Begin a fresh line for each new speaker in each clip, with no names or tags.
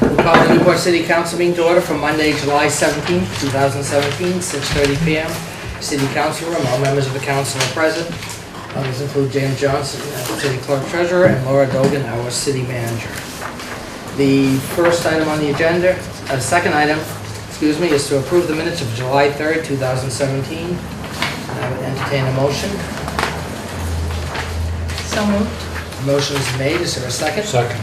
We call the Newport City Council meeting to order for Monday, July 17, 2017, 6:30 p.m. City Council room. All members of the council are present. Others include James Johnson, our City Clerk Treasurer, and Laura Dogan, our City Manager. The first item on the agenda, second item, is to approve the minutes of July 3rd, 2017. I would entertain a motion.
So moved.
Motion is made. Is there a second?
Second.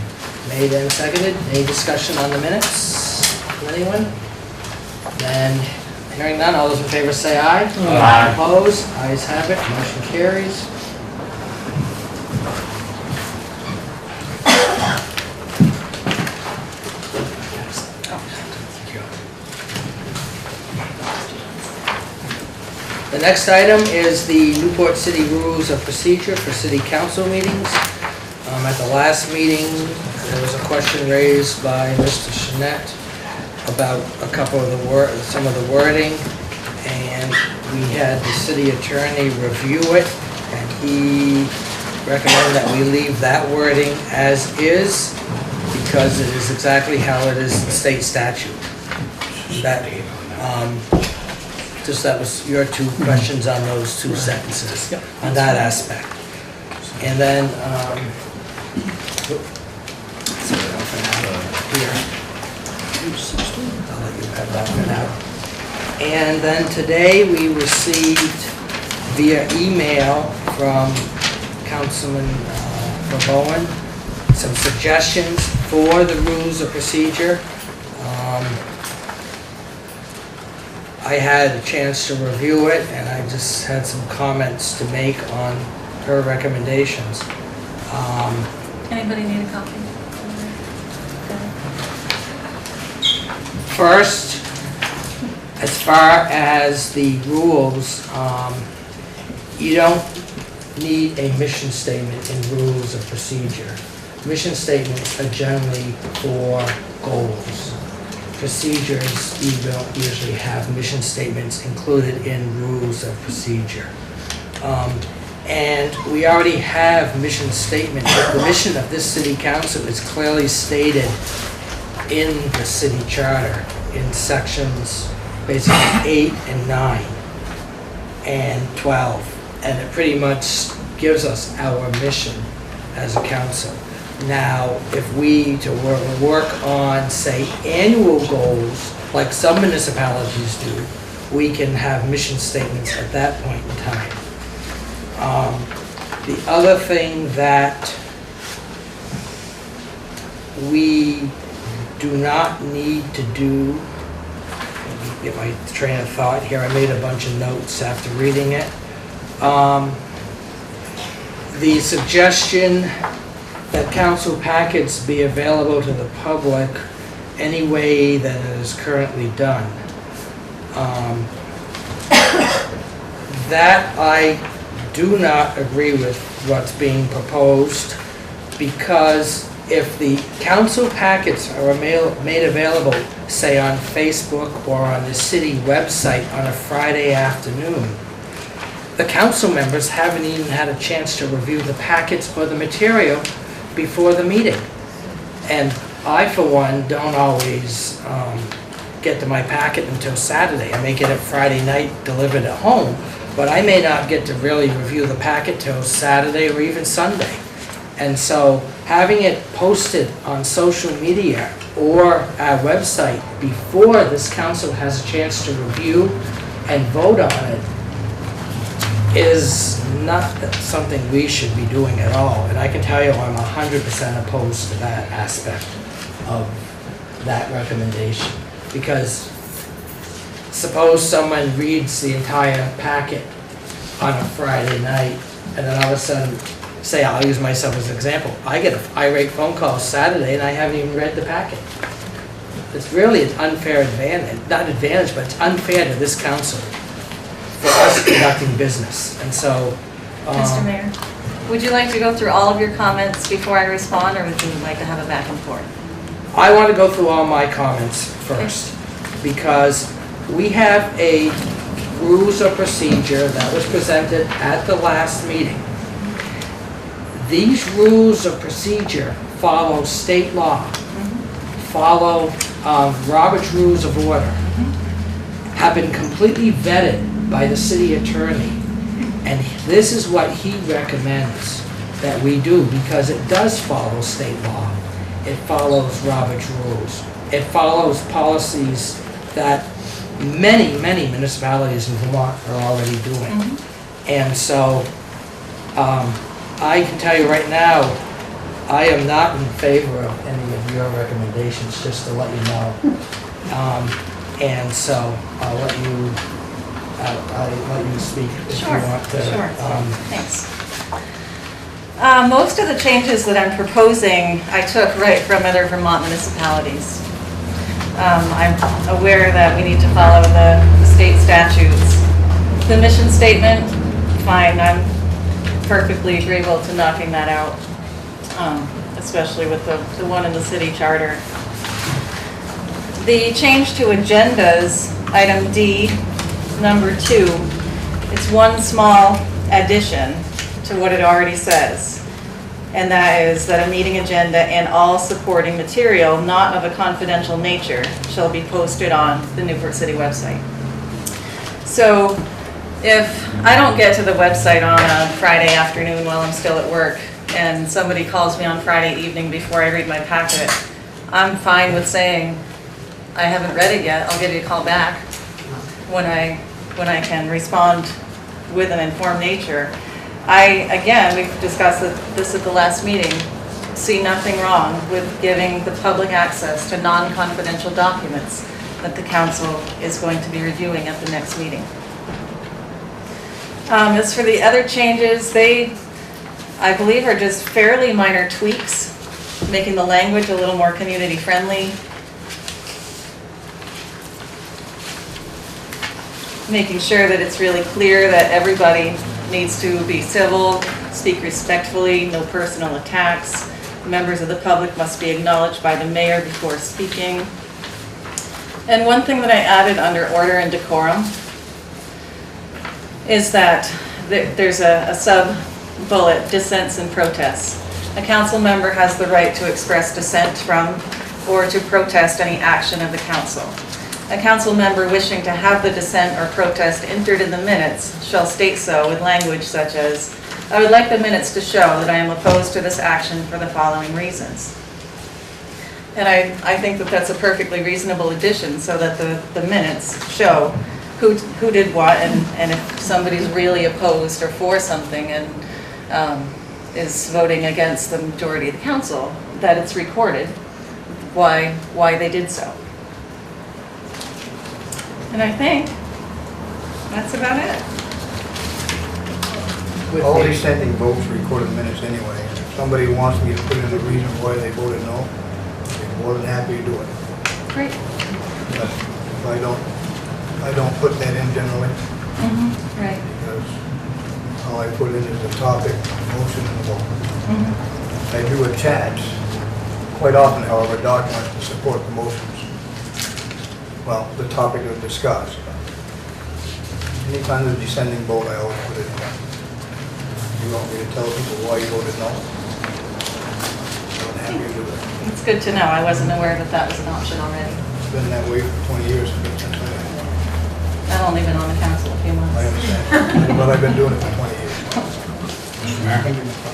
Made and seconded. Any discussion on the minutes? Anyone? Then, hearing none, all those in favor say aye.
Aye.
Opposed? Ayes have it. Motion carries. The next item is the Newport City Rules of Procedure for City Council meetings. At the last meeting, there was a question raised by Mr. Chanette about a couple of some of the wording, and we had the city attorney review it, and he recommended that we leave that wording as is because it is exactly how it is in state statute. That was your two questions on those two sentences, on that aspect. And then, I'll let you have that one out. And then today we received via email from Councilman Bowen some suggestions for the rules of procedure. I had a chance to review it, and I just had some comments to make on her recommendations.
Anybody need a copy?
First, as far as the rules, you don't need a mission statement in rules of procedure. Mission statements are generally for goals. Procedures, you don't usually have mission statements included in rules of procedure. And we already have mission statements. The mission of this city council is clearly stated in the city charter in sections basically 8 and 9 and 12. And it pretty much gives us our mission as a council. Now, if we to work on, say, annual goals, like some municipalities do, we can have mission statements at that point in time. The other thing that we do not need to do, let me get my train of thought here, I made a bunch of notes after reading it. The suggestion that council packets be available to the public any way that it is currently done. That I do not agree with what's being proposed, because if the council packets are made available, say on Facebook or on the city website on a Friday afternoon, the council members haven't even had a chance to review the packets or the material before the meeting. And I, for one, don't always get to my packet until Saturday. I may get it Friday night delivered at home, but I may not get to really review the packet till Saturday or even Sunday. And so having it posted on social media or our website before this council has a chance to review and vote on it is not something we should be doing at all. And I can tell you I'm 100% opposed to that aspect of that recommendation. Because suppose someone reads the entire packet on a Friday night, and then all of a sudden, say, I'll use myself as an example, I get an irate phone call Saturday and I haven't even read the packet. It's really an unfair advantage, not advantage, but it's unfair to this council for us conducting business. And so,
Mr. Mayor, would you like to go through all of your comments before I respond, or would you like to have a back and forth?
I want to go through all my comments first, because we have a rules of procedure that was presented at the last meeting. these rules of procedure follow state law, follow Robert's Rules of Order, have been completely vetted by the city attorney, and this is what he recommends that we do, because it does follow state law. It follows Robert's rules. It follows policies that many, many municipalities in Vermont are already doing. And so, I can tell you right now, I am not in favor of any of your recommendations, just to let you know. And so, I'll let you speak if you want to.
Sure, thanks. Most of the changes that I'm proposing, I took right from other Vermont municipalities. I'm aware that we need to follow the state statutes. The mission statement, fine, I'm perfectly agreeable to knocking that out, especially with the one in the city charter. The change to agendas, item D, number 2, it's one small addition to what it already says. And that is that a meeting agenda and all supporting material not of a confidential nature shall be posted on the Newport City website. So if I don't get to the website on a Friday afternoon while I'm still at work and somebody calls me on Friday evening before I read my packet, I'm fine with saying, I haven't read it yet, I'll give you a call back when I can respond with an informed nature. Again, we've discussed this at the last meeting, see nothing wrong with giving the public access to non-confidential documents that the council is going to be reviewing at the next meeting. As for the other changes, they, I believe, are just fairly minor tweaks, making the language a little more community friendly, making sure that it's really clear that everybody needs to be civil, speak respectfully, no personal attacks. Members of the public must be acknowledged by the mayor before speaking. And one thing that I added under order and decorum is that there's a sub-bullet, dissents and protests. A council member has the right to express dissent from or to protest any action of the council. A council member wishing to have the dissent or protest entered in the minutes shall state so with language such as, I would like the minutes to show that I am opposed to this action for the following reasons. And I think that that's a perfectly reasonable addition so that the minutes show who did what, and if somebody's really opposed or for something and is voting against the majority of the council, that it's recorded why they did so. And I think that's about it.
All dissenting votes recorded minutes anyway. If somebody wants me to put in the reason why they voted no, I'm more than happy to do it.
Great.
But I don't put that in generally.
Right.
Because all I put in is the topic, the motion, and the vote. I do attach, quite often, however, documents to support the motions. Well, the topic of discuss. Anytime there's a descending vote, I always put it in. You want me to tell people why you voted no? I'm happy to do it.
It's good to know. I wasn't aware that that was an option already.
It's been that way for 20 years.
I've only been on the council a few months.
I understand. But I've been doing it for 20 years.
Mr. Mayor?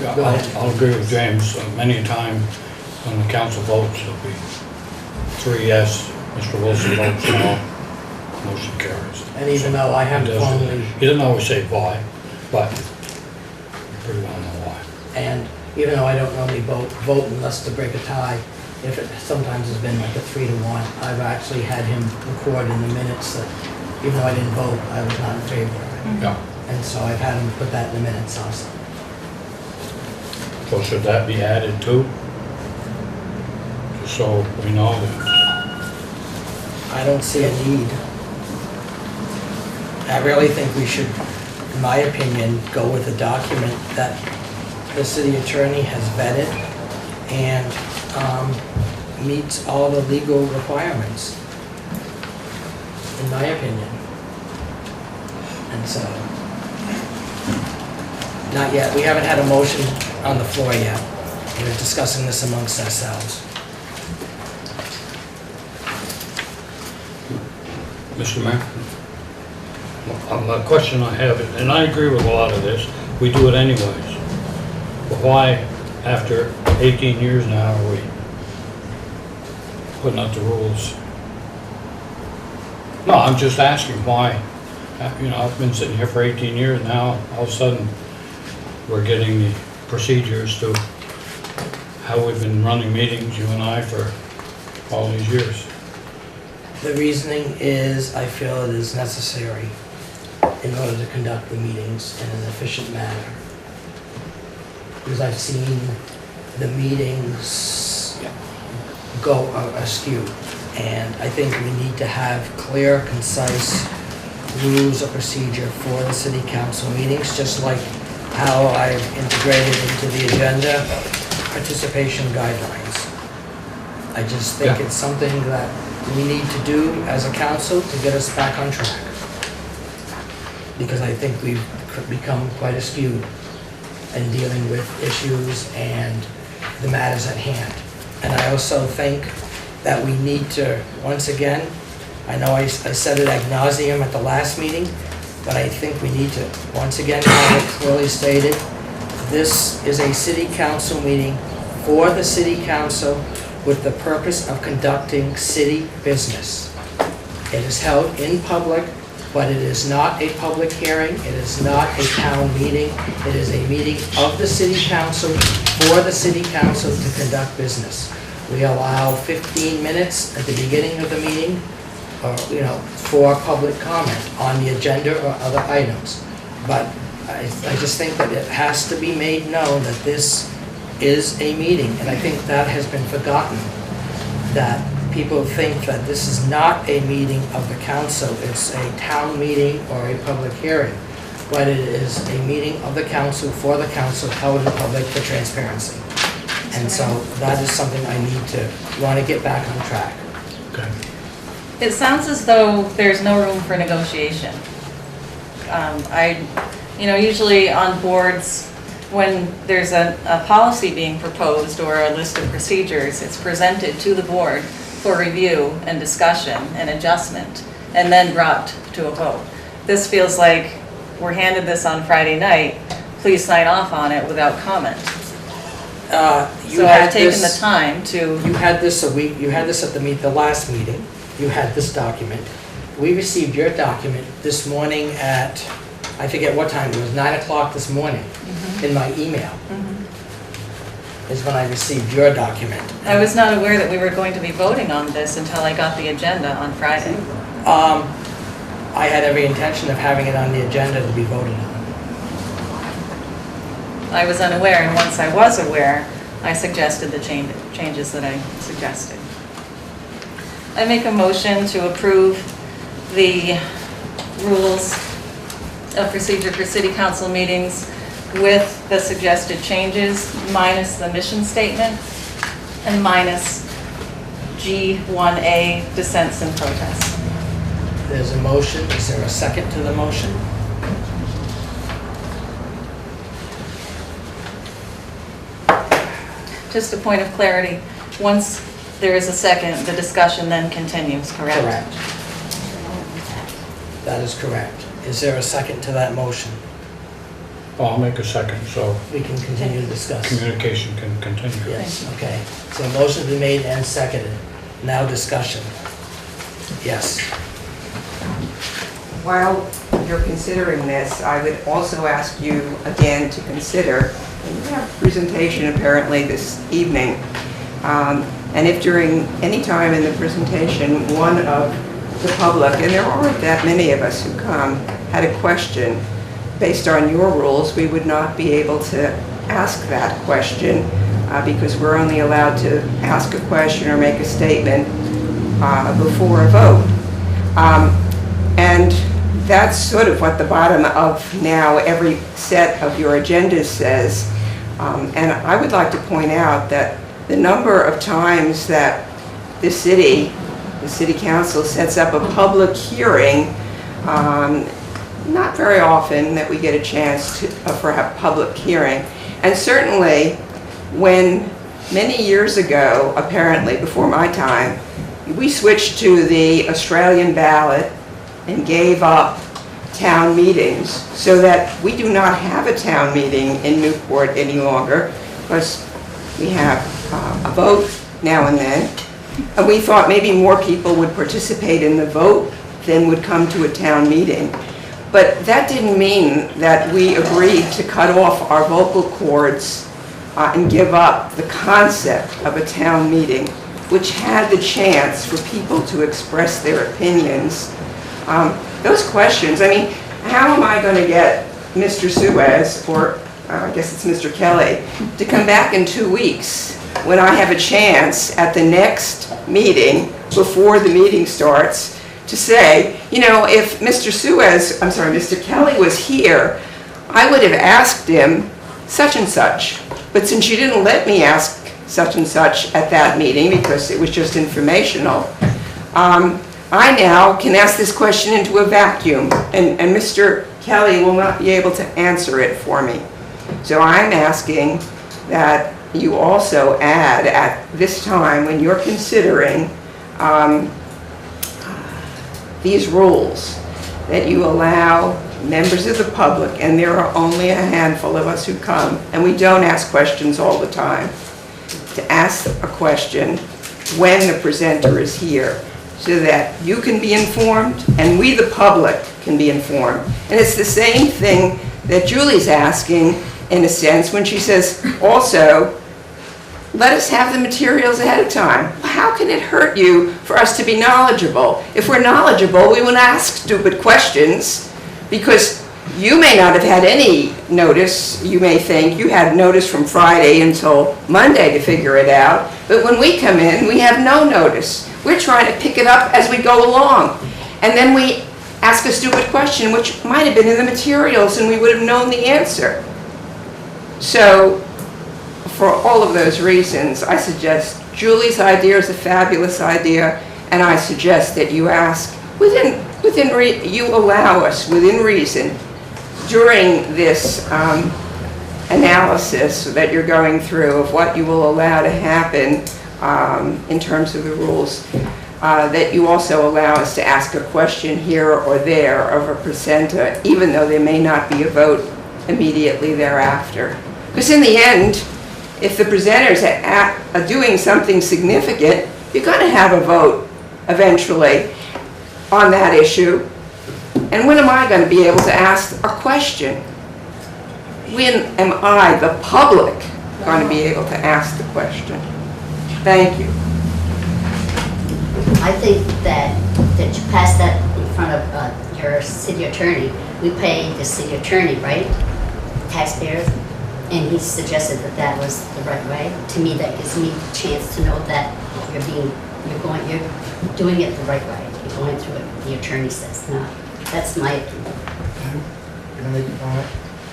Yeah, I'll agree with James. Many a time when the council votes, it'll be 3 yes, Mr. Wilson votes no, motion carries.
And even though I haven't formally,
He doesn't always say why, but you pretty well know why.
and even though I don't normally vote unless to break a tie, if it sometimes has been like a 3-1, I've actually had him record in the minutes that even though I didn't vote, I was not in favor of it.
Yeah.
And so I've had him put that in the minutes also.
So should that be added too? Just so we know that.
I don't see a need. I really think we should, in my opinion, go with a document that the city attorney has vetted and meets all the legal requirements, in my opinion. And so, not yet, we haven't had a motion on the floor yet. We're discussing this amongst ourselves.
Mr. Mayor? A question I have, and I agree with a lot of this, we do it anyways. But why, after 18 years now, are we putting out the rules? No, I'm just asking why. You know, I've been sitting here for 18 years now, all of a sudden, we're getting the procedures to how we've been running meetings, you and I, for all these years.
The reasoning is, I feel it is necessary in order to conduct the meetings in an efficient manner. Because I've seen the meetings go askew. And I think we need to have clear, concise rules of procedure for the city council meetings, just like how I've integrated into the agenda participation guidelines. I just think it's something that we need to do as a council to get us back on track. Because I think we've become quite askew in dealing with issues and the matters at hand. And I also think that we need to, once again, I know I said it ad nauseum at the last meeting, but I think we need to, once again, have it clearly stated, this is a city council meeting for the city council with the purpose of conducting city business. It is held in public, but it is not a public hearing, it is not a town meeting, it is a meeting of the city council for the city council to conduct business. We allow 15 minutes at the beginning of the meeting, for public comment on the agenda or other items. But I just think that it has to be made known that this is a meeting, and I think that has been forgotten, that people think that this is not a meeting of the council, it's a town meeting or a public hearing, but it is a meeting of the council for the council held in public for transparency. And so that is something I want to get back on track.
Okay.
It sounds as though there's no room for negotiation. Usually on boards, when there's a policy being proposed or a list of procedures, it's presented to the board for review and discussion and adjustment, and then brought to a vote. This feels like we're handed this on Friday night, please sign off on it without comment. So I've taken the time to...
You had this at the last meeting. You had this document. We received your document this morning at, I forget what time, it was 9 o'clock this morning in my email. Is when I received your document.
I was not aware that we were going to be voting on this until I got the agenda on Friday.
I had every intention of having it on the agenda to be voted on.
I was unaware, and once I was aware, I suggested the changes that I suggested. I make a motion to approve the rules of procedure for city council meetings with the suggested changes, minus the mission statement, and minus G1A, dissents and protests.
There's a motion. Is there a second to the motion?
Just a point of clarity, once there is a second, the discussion then continues, correct?
Correct. That is correct. Is there a second to that motion?
I'll make a second, so
We can continue to discuss.
communication can continue.
Yes, okay. So motion's been made and seconded. Now discussion. Yes.
While you're considering this, I would also ask you again to consider, and you have a presentation apparently this evening, and if during any time in the presentation one of the public, and there aren't that many of us who come, had a question, based on your rules, we would not be able to ask that question because we're only allowed to ask a question or make a statement before a vote. And that's sort of what the bottom of now every set of your agendas says. And I would like to point out that the number of times that the city council sets up a public hearing, not very often that we get a chance for a public hearing, And certainly, when many years ago, apparently before my time, we switched to the Australian ballot and gave up town meetings so that we do not have a town meeting in Newport any longer, because we have a vote now and then. And we thought maybe more people would participate in the vote than would come to a town meeting. But that didn't mean that we agreed to cut off our vocal cords and give up the concept of a town meeting, which had the chance for people to express their opinions. Those questions, I mean, how am I going to get Mr. Suez, or I guess it's Mr. Kelly, to come back in 2 weeks when I have a chance at the next meeting, before the meeting starts, to say, you know, if Mr. Kelly was here, I would have asked him such and such. But since you didn't let me ask such and such at that meeting because it was just informational, I now can ask this question into a vacuum, and Mr. Kelly will not be able to answer it for me. So I'm asking that you also add at this time, when you're considering these rules, that you allow members of the public, and there are only a handful of us who come, and we don't ask questions all the time, to ask a question when the presenter is here, so that you can be informed and we, the public, can be informed. And it's the same thing that Julie's asking, in a sense, when she says, also, let us have the materials ahead of time. How can it hurt you for us to be knowledgeable? If we're knowledgeable, we won't ask stupid questions, because you may not have had any notice. You may think you had notice from Friday until Monday to figure it out. But when we come in, we have no notice. We're trying to pick it up as we go along. And then we ask a stupid question, which might have been in the materials, and we would have known the answer. So, for all of those reasons, I suggest Julie's idea is a fabulous idea, and I suggest that you ask, you allow us, within reason, during this analysis that you're going through of what you will allow to happen in terms of the rules, that you also allow us to ask a question here or there of a presenter, even though there may not be a vote immediately thereafter. Because in the end, if the presenters are doing something significant, you're going to have a vote eventually on that issue. And when am I going to be able to ask a question? When am I, the public, going to be able to ask the question? Thank you.
I think that you pass that in front of your city attorney. We pay the city attorney, right? Taxpayers. And he suggested that that was the right way. To me, that gives me a chance to know that you're doing it the right way. You're going through it. The attorney says no. That's my opinion.
Can I make a comment?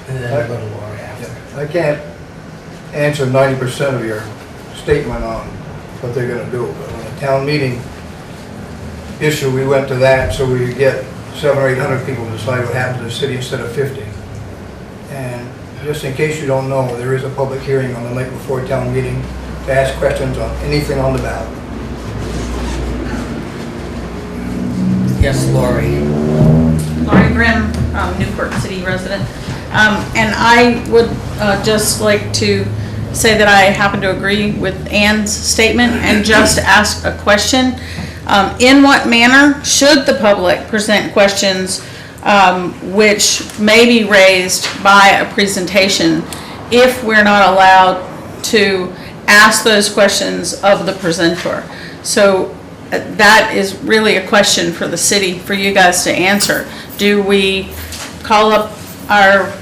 And then we'll go to Lori after.
I can't answer 90% of your statement on what they're going to do, but on a town meeting issue, we went to that so we could get 700 or 800 people to decide what happened to the city instead of 50. And just in case you don't know, there is a public hearing on the night before town meeting to ask questions on anything on the ballot.
Yes, Lori.
Laurie Grimm, Newport City resident. And I would just like to say that I happen to agree with Ann's statement and just ask a question. In what manner should the public present questions which may be raised by a presentation if we're not allowed to ask those questions of the presenter? So that is really a question for the city, for you guys to answer. Do we call up our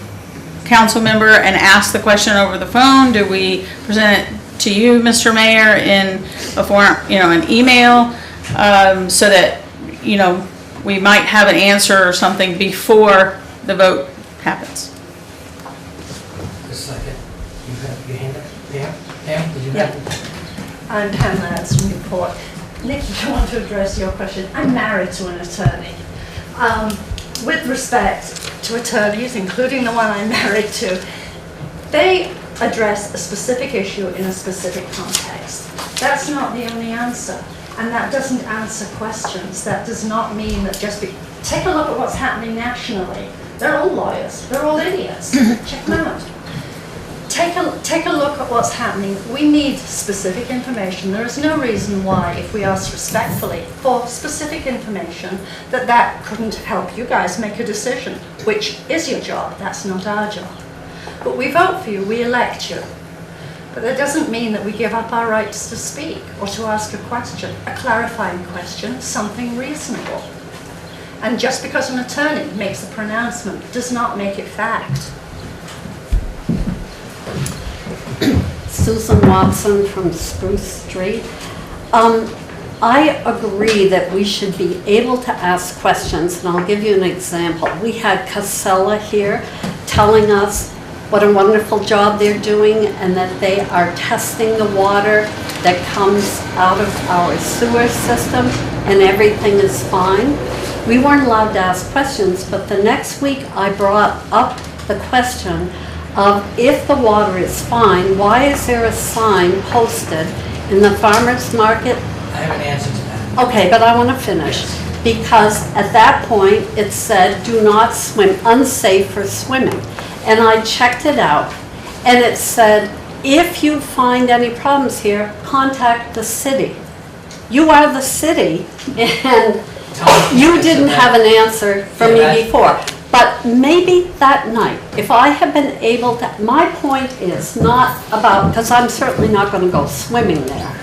council member and ask the question over the phone? Do we present it to you, Mr. Mayor, in a form, an email, so that, we might have an answer or something before the vote happens?
Just a second. You have your hand up? Pam, did you have?
I'm Pam Lance from Newport. Nick, I want to address your question. I'm married to an attorney. With respect to attorneys, including the one I'm married to, they address a specific issue in a specific context. That's not the only answer, and that doesn't answer questions. That does not mean that take a look at what's happening nationally. They're all lawyers, they're all idiots. Check them out. Take a look at what's happening. We need specific information. There is no reason why, if we ask respectfully for specific information, that couldn't help you guys make a decision, which is your job. That's not our job. But we vote for you, we elect you. But that doesn't mean that we give up our rights to speak or to ask a question, a clarifying question, something reasonable. And just because an attorney makes a pronouncement does not make it fact.
Susan Watson from Spruce Street. I agree that we should be able to ask questions, and I'll give you an example. We had Casella here telling us what a wonderful job they're doing and that they are testing the water that comes out of our sewer system and everything is fine. We weren't allowed to ask questions, but the next week I brought up the question of if the water is fine, why is there a sign posted in the farmer's market?
I have an answer to that.
Okay, but I want to finish. Because at that point, it said, do not swim, unsafe for swimming. And I checked it out, and it said, if you find any problems here, contact the city. You are the city, and you didn't have an answer for me before. But maybe that night, if I had been able to, my point is not about, because I'm certainly not going to go swimming there,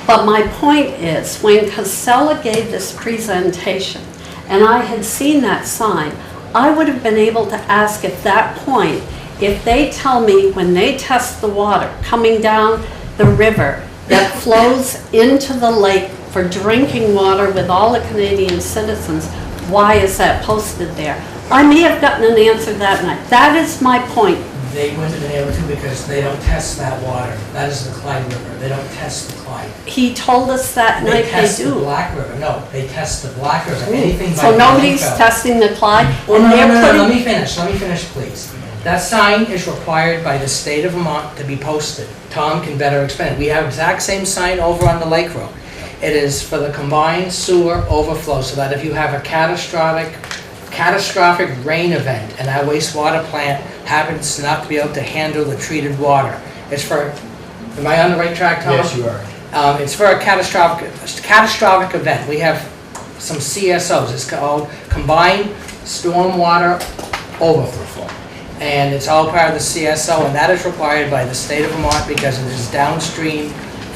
but my point is when Casella gave this presentation and I had seen that sign, I would have been able to ask at that point, if they tell me when they test the water coming down the river that flows into the lake for drinking water with all the Canadian citizens, why is that posted there? I may have gotten an answer that night. That is my point.
They wouldn't have been able to because they don't test that water. That is the Clyde River. They don't test the Clyde.
He told us that night
They test
they
the
do.
Black River. No, they test the Black River. Anything by
So nobody's
landfill.
testing the Clyde?
Well,
and
no,
they're
no,
putting-
let me finish, please. That sign is required by the state of Vermont to be posted. Tom can better explain. We have exact same sign over on the Lake Road. It is for the combined sewer overflow, so that if you have a catastrophic rain event and our wastewater plant happens not to be able to handle the treated water. It's for, am I on the right track, Tom?
Yes, you are.
It's for a catastrophic event. We have some CSOs. It's called Combined Stormwater Overflow. And it's all part of the CSO, and that is required by the state of Vermont because it is downstream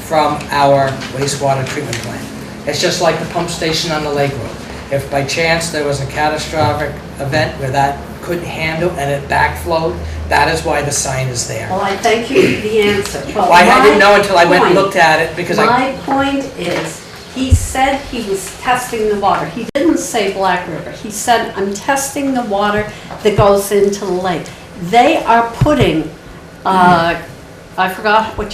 from our wastewater treatment plant. It's just like the pump station on the Lake Road. If by chance there was a catastrophic event where that couldn't handle and it backflowed, that is why the sign is there.
Well, I thank you for the answer. But
I didn't know until I went and
my
looked at it because
My point is, he said he was testing the water. He didn't say Black River. He said, I'm testing the water that goes into the lake. They are putting, I forgot what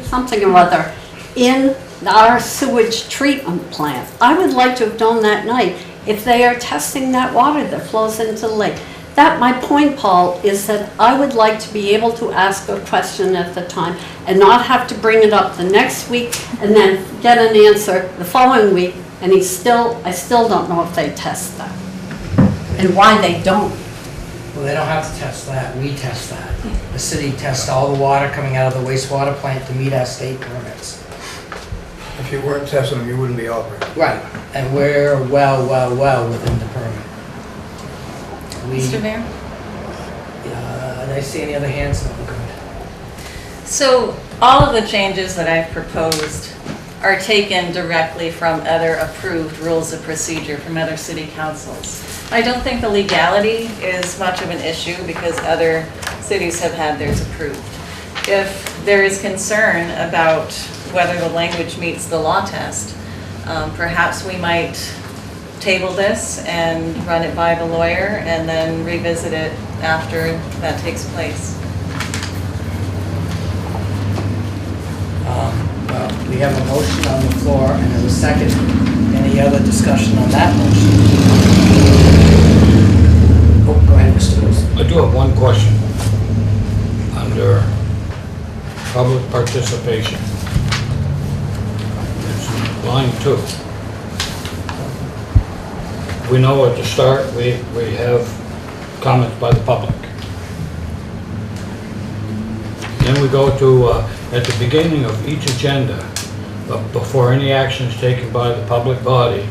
something or other, in our sewage treatment plant. I would like to have known that night if they are testing that water that flows into the lake. That, my point, Paul, is that I would like to be able to ask a question at the time and not have to bring it up the next week and then get an answer the following week, and I still don't know if they test that and why they don't.
well, they don't have to test that. We test that. The city tests all the water coming out of the wastewater plant to meet our state permits.
If you weren't testing them, you wouldn't be operating.
Right, and we're well within the permit.
Mr. Mayor?
Did I see any other hands? No, good.
So all of the changes that I've proposed are taken directly from other approved rules of procedure from other city councils. I don't think the legality is much of an issue because other cities have had theirs approved. If there is concern about whether the language meets the law test, perhaps we might table this and run it by the lawyer and then revisit it after that takes place.
Well, we have a motion on the floor and there's a second. Any other discussion on that motion? Oh, go ahead, Mr. Wilson.
I do have one question. Under under public participation. It's line 2. We know at the start, we have comments by the public. Then we go to, at the beginning of each agenda, before any action is taken by the public body,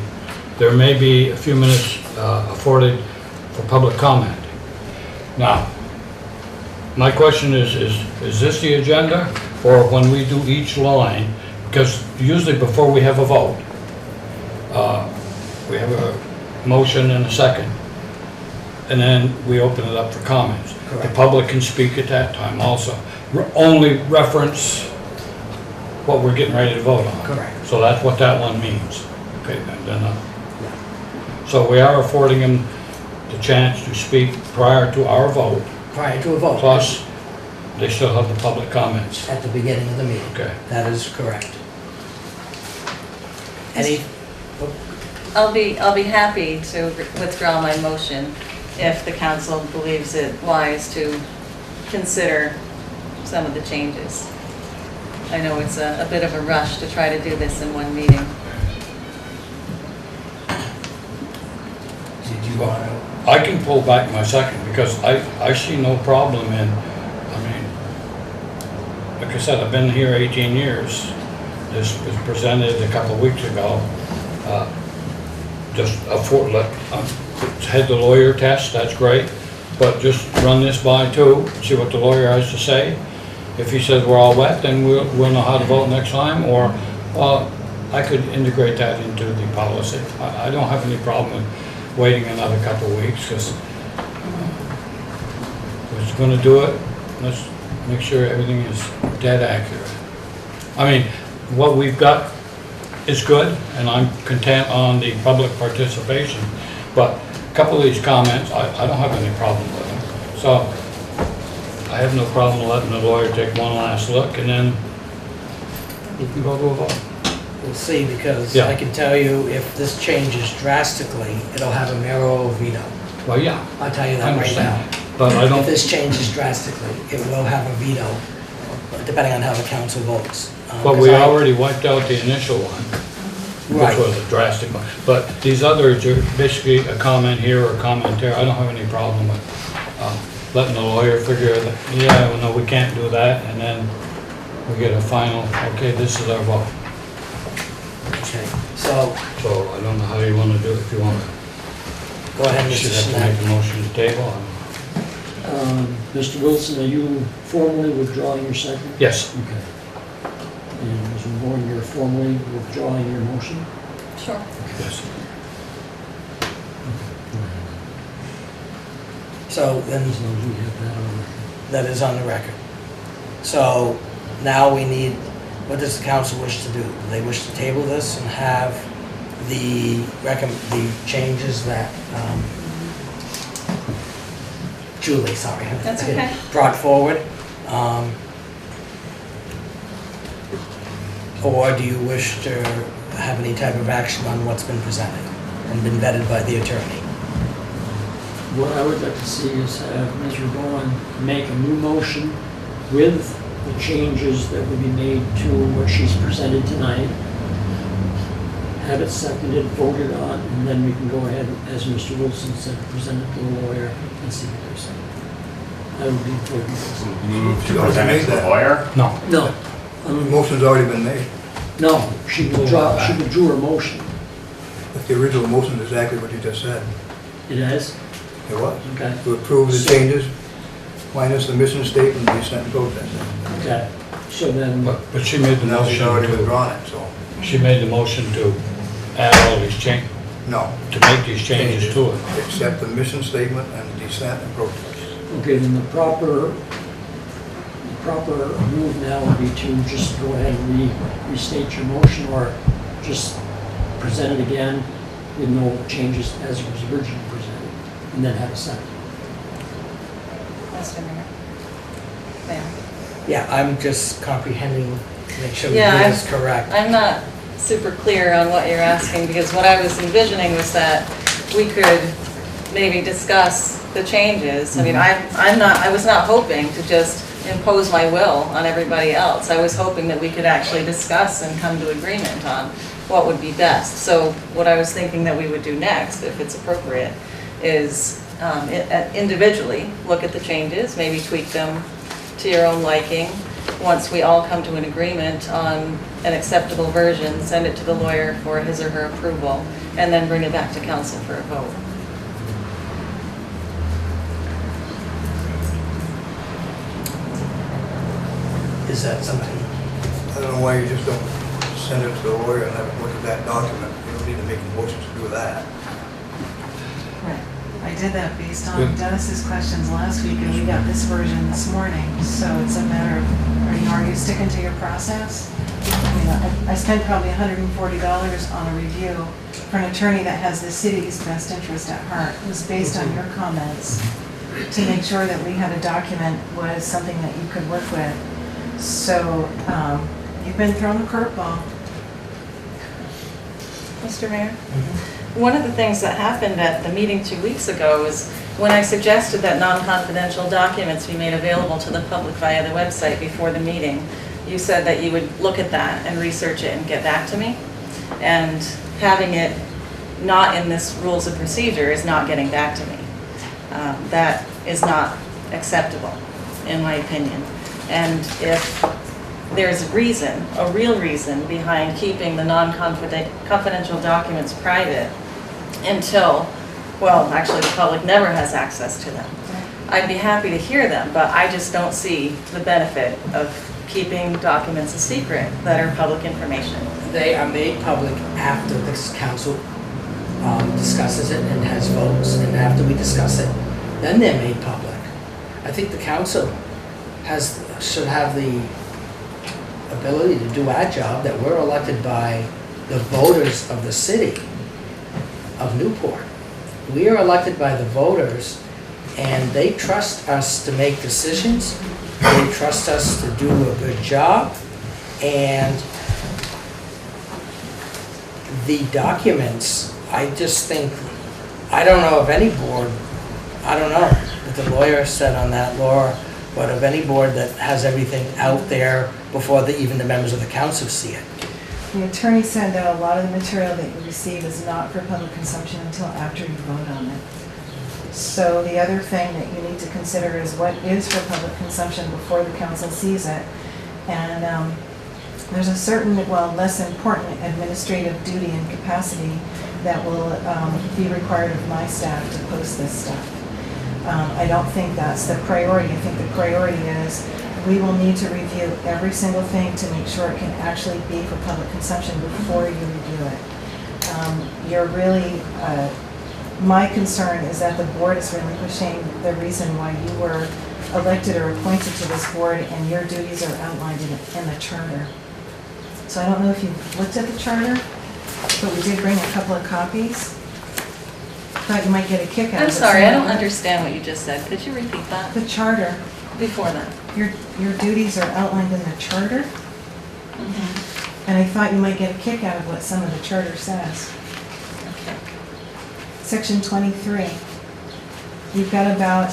there may be a few minutes afforded for public comment. Now, my question is this the agenda? Or when we do each line, because usually before we have a vote, we have a motion and a second, and then we open it up for comments.
Correct.
The public can speak at that time also. Only reference what we're getting ready to vote on.
Correct.
So that's what that one means. Okay, then, so we are affording them the chance to speak prior to our vote,
Prior to a vote.
plus they still have the public comments.
At the beginning of the meeting.
Okay.
That is correct. Any,
I'll be happy to withdraw my motion if the council believes it wise to consider some of the changes. I know it's a bit of a rush to try to do this in one meeting.
did you want to?
I can pull back my second because I see no problem in, I mean, like I said, I've been here 18 years. This was presented a couple of weeks ago. Just had the lawyer test, that's great, but just run this by too, see what the lawyer has to say. If he says we're all wet, then we'll know how to vote next time, or I could integrate that into the policy. I don't have any problem with waiting another couple of weeks, because we're going to do it, let's make sure everything is dead accurate. I mean, what we've got is good, and I'm content on the public participation, but a couple of these comments, I don't have any problem with them. So I have no problem letting the lawyer take one last look, and then we can go to a vote.
We'll see, because
Yeah.
I can tell you if this changes drastically, it'll have a mayoral veto.
Well, yeah,
I'll tell you
I
that right now.
understand, but I
If
don't,
this changes drastically, it will have a veto, depending on how the council votes.
but
'Cause
we
I-
already wiped out the initial one,
Right.
which was a drastic one. But these others are basically a comment here or a comment there. I don't have any problem with letting the lawyer figure that, yeah, well, no, we can't do that, and then we get a final, okay, this is our vote.
Okay, so,
So I don't know how you want to do it, if you want to.
go ahead,
You
Mr.
should have to
Snap.
make a motion to table.
Mr. Wilson, are you formally withdrawing your second?
Yes,
Okay. And Mr. Moore, you're formally withdrawing your motion?
Sure.
yes.
So then,
As long as we have that on record.
that is on the record. So now we need, what does the council wish to do? Do they wish to table this and have the changes that, Julie, sorry.
That's okay.
Brought forward? Or do you wish to have any type of action on what's been presented and been vetted by the attorney?
What I would like to see is have Mr. Bowen make a new motion with the changes that would be made to what she's presented tonight. Have it seconded, voted on, and then we can go ahead, as Mr. Wilson said, present it to the lawyer and see what they say. That would be important.
You need
She
to
already
present it
made
to the
that.
lawyer?
No,
No,
The motion's already been made.
no, she withdrew her motion.
But the original motion is exactly what you just said.
It has?
It was.
Okay.
To approve the changes, minus the mission statement, dissent, and protest.
Okay, so then,
but she made the
Now she's
motion
already
to,
withdrawn it, so,
she made the motion to add all these changes,
no.
to make these changes to it.
Except the mission statement and dissent and protest.
okay, then the proper move now would be to just go ahead and restate your motion, or just present it again with no changes as it was originally presented, and then have a second.
Mr. Mayor. Mayor.
Yeah, I'm just comprehending, make sure we
Yeah,
get
I'm-
this correct.
I'm not super clear on what you're asking, because what I was envisioning was that we could maybe discuss the changes. I mean, I was not hoping to just impose my will on everybody else. I was hoping that we could actually discuss and come to agreement on what would be best. So what I was thinking that we would do next, if it's appropriate, is individually look at the changes, maybe tweak them to your own liking. Once we all come to an agreement on an acceptable version, send it to the lawyer for his or her approval, and then bring it back to council for a vote.
Is that something?
I don't know why you just don't send it to the lawyer and have it look at that document. You don't need to make a motion to do that.
Right. I did that based on Dennis's questions last week, and we got this version this morning. So it's a matter of, are you sticking to your process? I mean, I spent probably $140 on a review for an attorney that has the city's best interest at heart. It was based on your comments to make sure that we had a document was something that you could work with. So you've been thrown a curveball.
Mr. Mayor? One of the things that happened at the meeting 2 weeks ago is when I suggested that non-confidential documents be made available to the public via the website before the meeting, you said that you would look at that and research it and get back to me. And having it not in this rules of procedure is not getting back to me. That is not acceptable, in my opinion. And if there's a reason, a real reason behind keeping the non-confidential documents private until, well, actually the public never has access to them, I'd be happy to hear them, but I just don't see the benefit of keeping documents a secret that are public information.
They are made public after this council discusses it and has votes, and after we discuss it, then they're made public. I think the council should have the ability to do our job, that we're elected by the voters of the city of Newport. We are elected by the voters, and they trust us to make decisions. They trust us to do a good job, and the documents, I just think, I don't know of any board, I don't know what the lawyer said on that, Laura, but of any board that has everything out there before even the members of the council see it.
The attorney said that a lot of the material that you receive is not for public consumption until after you vote on it. So the other thing that you need to consider is what is for public consumption before the council sees it. And there's a certain, well, less important administrative duty and capacity that will be required of my staff to post this stuff. I don't think that's the priority. I think the priority is we will need to review every single thing to make sure it can actually be for public consumption before you review it. You're really, my concern is that the board is relinquishing the reason why you were elected or appointed to this board, and your duties are outlined in the charter. So I don't know if you've looked at the charter, but we did bring a couple of copies. Thought you might get a kick out of it.
I'm sorry, I don't understand what you just said. Could you repeat that?
The charter,
Before that.
your duties are outlined in the charter, and I thought you might get a kick out of what some of the charter says.
Okay.
Section 23. You've got about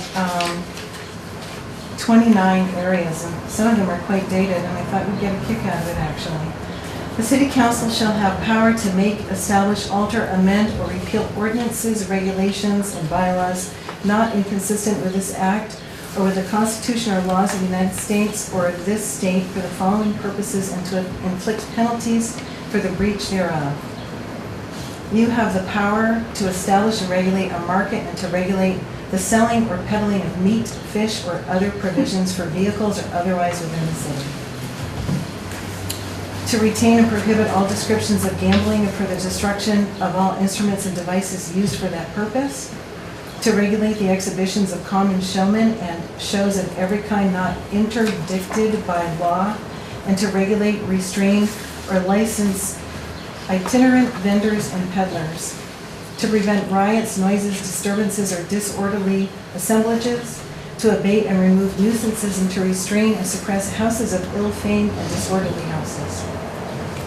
29 areas, and some of them are quite dated, and I thought you'd get a kick out of it, actually. The city council shall have power to make, establish, alter, amend, or repeal ordinances, regulations, and bylaws not inconsistent with this act or with the Constitution or laws of the United States or of this state for the following purposes, and to inflict penalties for the breach thereof. You have the power to establish and regulate a market and to regulate the selling or peddling of meat, fish, or other provisions for vehicles or otherwise within the city. To retain and prohibit all descriptions of gambling and for the destruction of all instruments and devices used for that purpose. To regulate the exhibitions of common showmen and shows of every kind not interdicted by law, and to regulate, restrain, or license itinerant vendors and peddlers. To prevent riots, noises, disturbances, or disorderly assemblages. To abate and remove nuisances, and to restrain and suppress houses of ill fame and disorderly houses.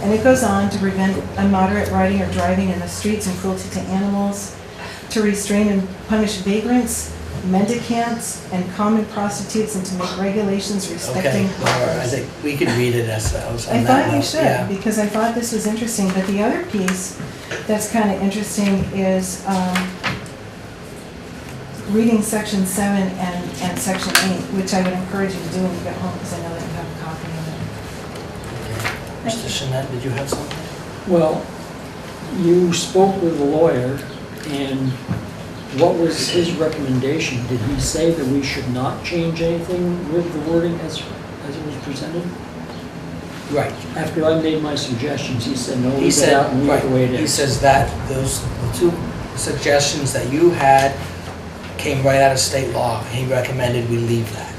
And it goes on to prevent immoderate riding or driving in the streets and cruelty to animals, to restrain and punish vagrants, mendicants and common prostitutes, and to make regulations respecting
Okay, Laura, I
paupers.
think we could read it ourselves on
I
that
thought you
note, yeah.
should, because I thought this was interesting, but the other piece that's kind of interesting is reading section 7 and section 8, which I would encourage you to do when you get home, because I know that you have a copy of
Okay. Mr. Shinet, did you have something?
Well, you spoke with the lawyer, and what was his recommendation? Did he say that we should not change anything with the wording as it was presented?
Right.
After I made my suggestions, he said, no,
He
leave it out
said,
and leave it the way it
right, he
is.
says that those, the two suggestions that you had came right out of state law. He recommended we leave that.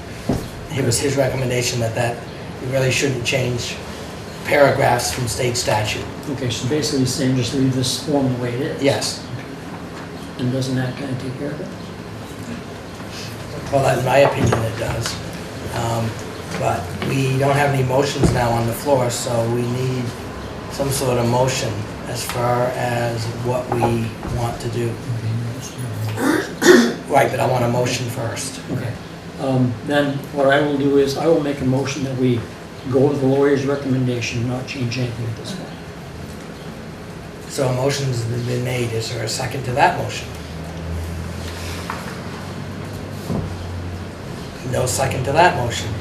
It was his recommendation that you really shouldn't change paragraphs from state statute.
Okay, so basically he's saying just leave this form the way it is?
Yes.
And doesn't that kind of take care of it?
Well, in my opinion, it does. But we don't have any motions now on the floor, so we need some sort of motion as far as what we want to do. Right, but I want a motion first.
Okay. Then what I will do is I will make a motion that we go with the lawyer's recommendation, not change anything at this point.
So a motion's been made. Is there a second to that motion? No second to that motion.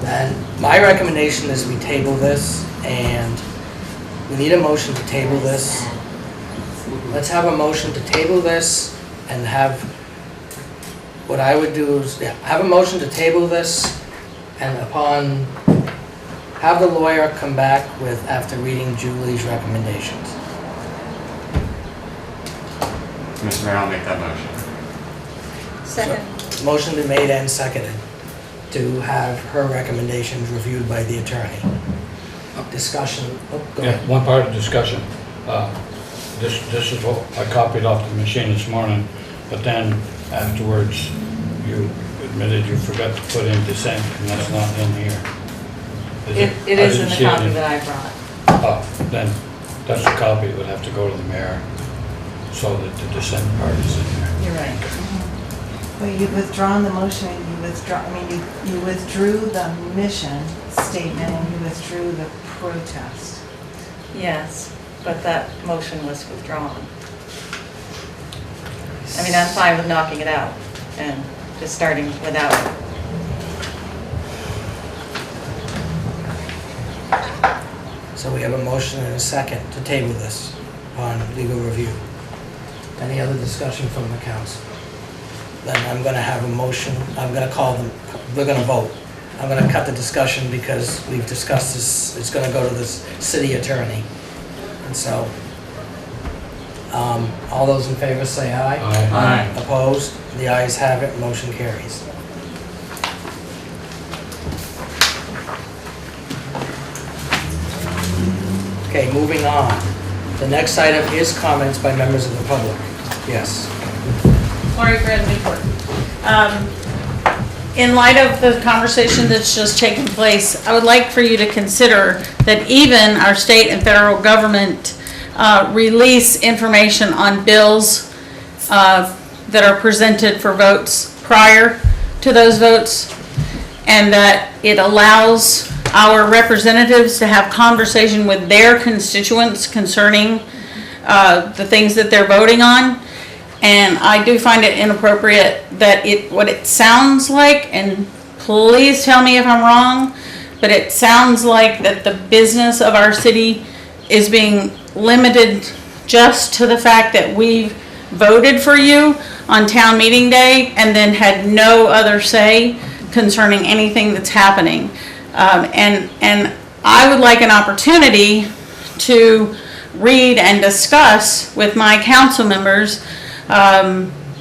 Then my recommendation is we table this, and we need a motion to table this. Let's have a motion to table this and have, what I would do is, yeah, have a motion to table this, and upon, have the lawyer come back with, after reading Julie's recommendations.
Mr. Mayor, I'll make that motion.
Second.
Motion been made and seconded to have her recommendations reviewed by the attorney. Discussion, oh, go
Yeah,
ahead.
one part of discussion. This is what I copied off the machine this morning, but then afterwards, you admitted you forgot to put in dissent, and that's not in here.
It
I
is in
didn't
the
see it
copy that I brought.
Oh, then, that's the copy that would have to go to the mayor, so that the dissent part is in there.
You're right.
Well, you've withdrawn the motion, and you withdrew the mission statement, and you withdrew the protest.
Yes, but that motion was withdrawn. I mean, I'm fine with knocking it out and just starting without it.
So we have a motion and a second to table this on legal review. Any other discussion from the council? Then I'm gonna have a motion, I'm gonna call them, we're gonna vote. I'm gonna cut the discussion because we've discussed this, it's gonna go to the city attorney. And so, all those in favor say aye.
Aye.
Opposed? The ayes have it, motion carries. Okay, moving on. The next item is comments by members of the public. Yes.
Lori Graham, Newport. In light of the conversation that's just taken place, I would like for you to consider that even our state and federal government release information on bills that are presented for votes prior to those votes, and that it allows our representatives to have conversation with their constituents concerning the things that they're voting on. And I do find it inappropriate that what it sounds like, and please tell me if I'm wrong, but it sounds like that the business of our city is being limited just to the fact that we've voted for you on town meeting day and then had no other say concerning anything that's happening. And I would like an opportunity to read and discuss with my council members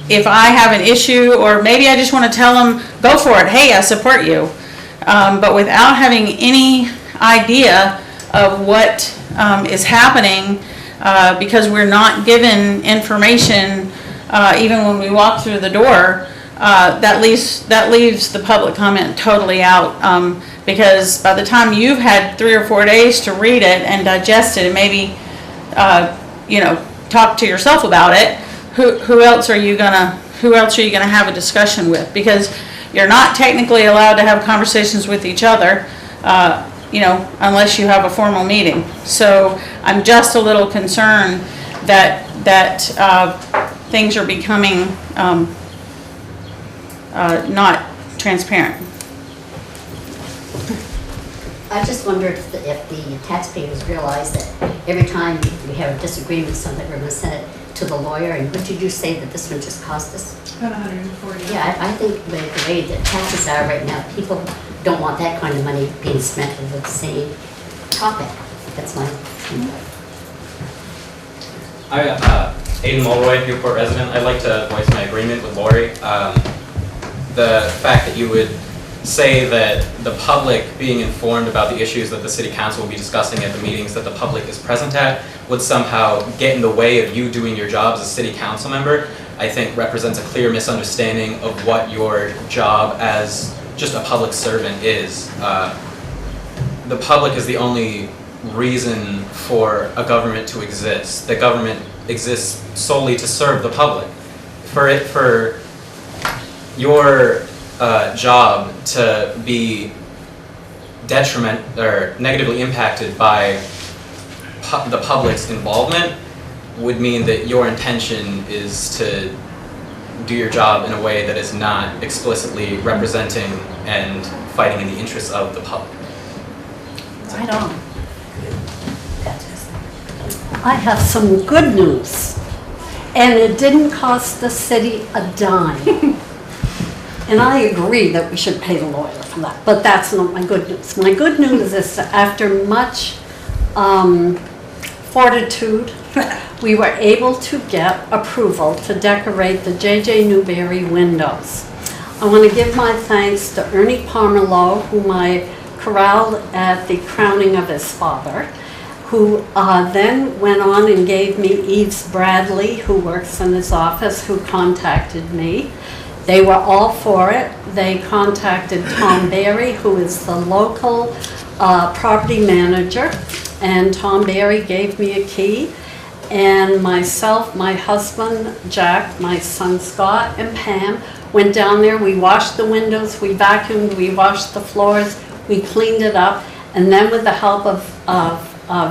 if I have an issue, or maybe I just want to tell them, go for it, hey, I support you. But without having any idea of what is happening, because we're not given information even when we walk through the door, that leaves the public comment totally out. Because by the time you've had 3 or 4 days to read it and digest it and maybe, talk to yourself about it, who else are you gonna who else are you gonna have a discussion with? Because you're not technically allowed to have conversations with each other, you know, unless you have a formal meeting. So I'm just a little concerned that things are becoming not transparent.
I just wondered if the taxpayers realize that every time we have a disagreement, something we're going to send it to the lawyer, and what did you say that this one just cost us?
About 140.
Yeah, I think with the way that taxes are right now, people don't want that kind of money being spent over the same topic. That's my input.
Aiden Mulroy, Newport resident. I'd like to voice my agreement with Lori. The fact that you would say that the public being informed about the issues that the city council will be discussing at the meetings that the public is present at would somehow get in the way of you doing your job as a city council member, I think represents a clear misunderstanding of what your job as just a public servant is. The public is the only reason for a government to exist. The government exists solely to serve the public. For your job to be negatively impacted by the public's involvement would mean that your intention is to do your job in a way that is not explicitly representing and fighting in the interests of the public.
Right on.
I have some good news, and it didn't cost the city a dime. And I agree that we should pay the lawyer for that, but that's not my good news. My good news is that after much fortitude, we were able to get approval to decorate the J.J. Newberry windows. I want to give my thanks to Ernie Parmerlow, whom I corralled at the crowning of his father, who then went on and gave me Eves Bradley, who works in his office, who contacted me. They were all for it. They contacted Tom Barry, who is the local property manager, and Tom Barry gave me a key. And myself, my husband, Jack, my son Scott, and Pam went down there. We washed the windows, we vacuumed, we washed the floors, we cleaned it up, and then with the help of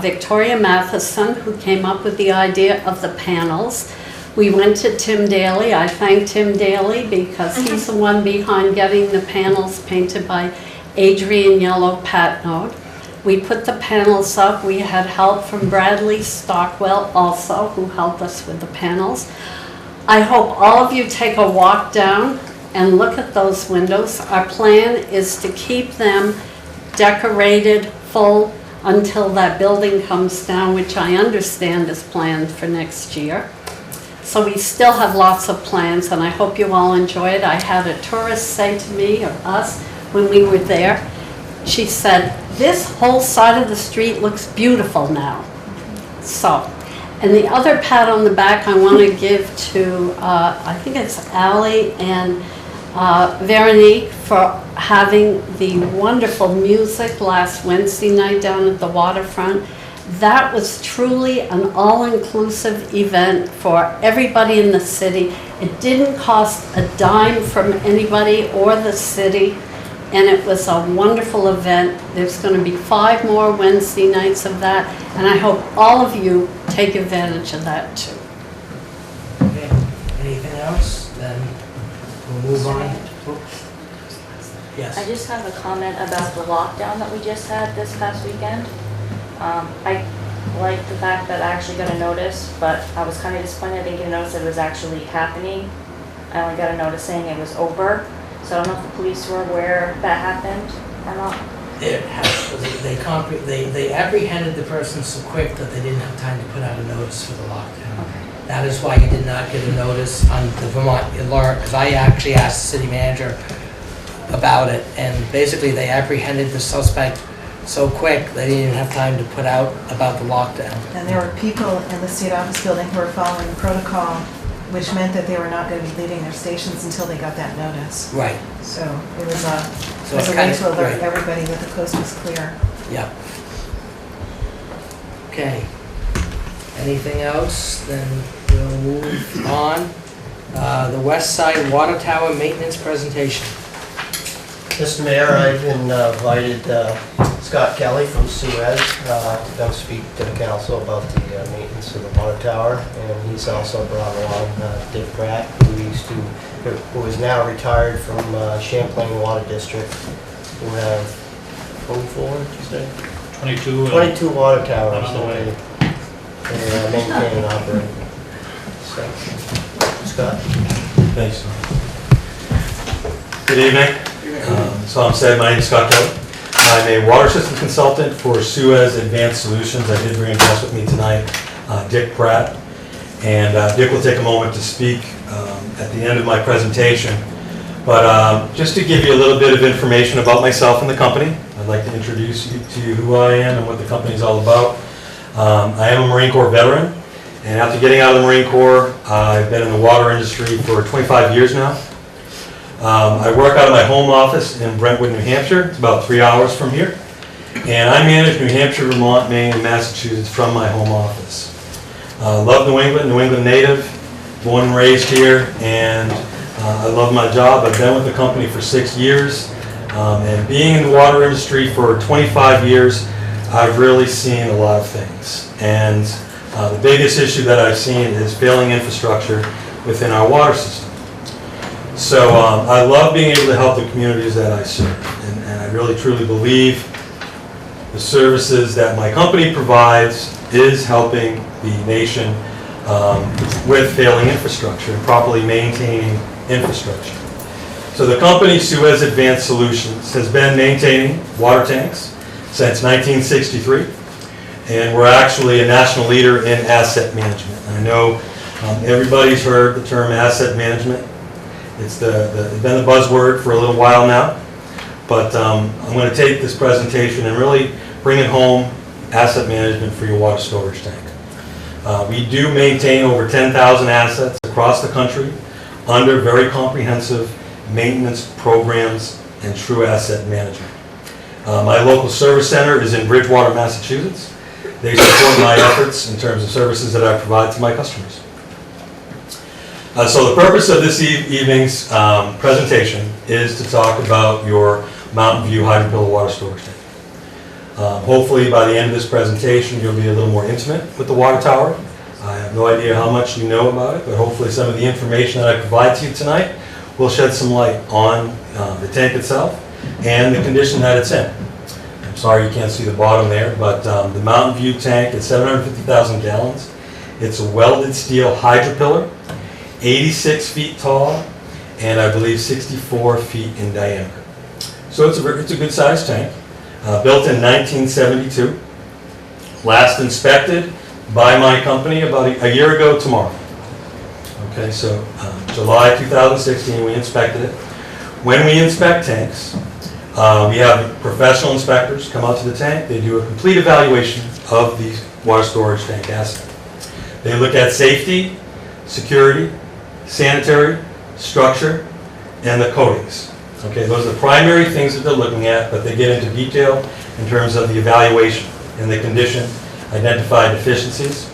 Victoria Matheson, who came up with the idea of the panels, we went to Tim Daly. I thank Tim Daly because he's the one behind getting the panels painted by Adrian Yellow Patnode. We put the panels up. We had help from Bradley Stockwell also, who helped us with the panels. I hope all of you take a walk down and look at those windows. Our plan is to keep them decorated full until that building comes down, which I understand is planned for next year. So we still have lots of plans, and I hope you all enjoy it. I had a tourist say to me, or us, when we were there, she said, "This whole side of the street looks beautiful now." So, and the other pat on the back I want to give to, I think it's Allie and Veronique for having the wonderful music last Wednesday night down at the waterfront. That was truly an all-inclusive event for everybody in the city. It didn't cost a dime from anybody or the city, and it was a wonderful event. There's going to be 5 more Wednesday nights of that, and I hope all of you take advantage of that too.
Okay, anything else? Then we'll move on. Oops. Yes.
I just have a comment about the lockdown that we just had this past weekend. I like the fact that I actually got a notice, but I was kind of disappointed I didn't get a notice that it was actually happening. I only got a notice saying it was over, so I don't know if the police were aware that happened or not.
They apprehended the person so quick that they didn't have time to put out a notice for the lockdown.
Okay.
That is why you did not get a notice on the Vermont Alert, because I actually asked the city manager about it, and basically they apprehended the suspect so quick they didn't even have time to put out about the lockdown.
And there were people in the state office building who were following the protocol, which meant that they were not going to be leaving their stations until they got that notice.
Right.
So it was a
it's
way
kind
to
of
alert
great.
everybody that the coast was clear.
Yep. Okay. Anything else? Then we'll move on. the West Side Water Tower Maintenance Presentation.
Mr. Mayor, I've invited Scott Kelly from Suez to come speak to the council about the maintenance of the water tower, and he's also brought along Dick Pratt, who is now retired from Champlain Water District, who have 24, did you say? 22 water towers that they maintain and operate. So, Scott?
Thanks. Good evening. So I'm said, my name is Scott Kelly. I'm a water system consultant for Suez Advanced Solutions. I did bring a guest with me tonight, Dick Pratt. And Dick will take a moment to speak at the end of my presentation. But just to give you a little bit of information about myself and the company, I'd like to introduce you to who I am and what the company is all about. I am a Marine Corps veteran, and after getting out of the Marine Corps, I've been in the water industry for 25 years now. I work out of my home office in Brentwood, New Hampshire. It's about 3 hours from here. And I manage New Hampshire, Vermont, Maine, and Massachusetts from my home office. Love New England native, born and raised here, and I love my job. I've been with the company for 6 years, and being in the water industry for 25 years, I've really seen a lot of things. And the biggest issue that I've seen is failing infrastructure within our water system. So I love being able to help the communities that I serve, and I really truly believe the services that my company provides is helping the nation with failing infrastructure and properly maintaining infrastructure. So the company Suez Advanced Solutions has been maintaining water tanks since 1963, and we're actually a national leader in asset management. I know everybody's heard the term asset management. It's been the buzzword for a little while now, but I'm going to take this presentation and really bring it home, asset management for your water storage tank. We do maintain over 10,000 assets across the country under very comprehensive maintenance programs and true asset management. My local service center is in Bridgewater, Massachusetts. They support my efforts in terms of services that I provide to my customers. So the purpose of this evening's presentation is to talk about your Mountain View hydro-pillar water storage tank. Hopefully by the end of this presentation you'll be a little more intimate with the water tower. I have no idea how much you know about it, but hopefully some of the information that I provide to you tonight will shed some light on the tank itself and the condition that it's in. I'm sorry you can't see the bottom there, but the Mountain View tank is 750,000 gallons. It's a welded steel hydro-pillar, 86 feet tall, and I believe 64 feet in diameter. So it's a good sized tank, built in 1972, last inspected by my company about a year ago tomorrow. Okay, so July 2016 we inspected it. When we inspect tanks, we have professional inspectors come out to the tank. They do a complete evaluation of the water storage tank asset. They look at safety, security, sanitary, structure, and the coatings. Okay, those are the primary things that they're looking at, but they get into detail in terms of the evaluation and the condition, identified deficiencies.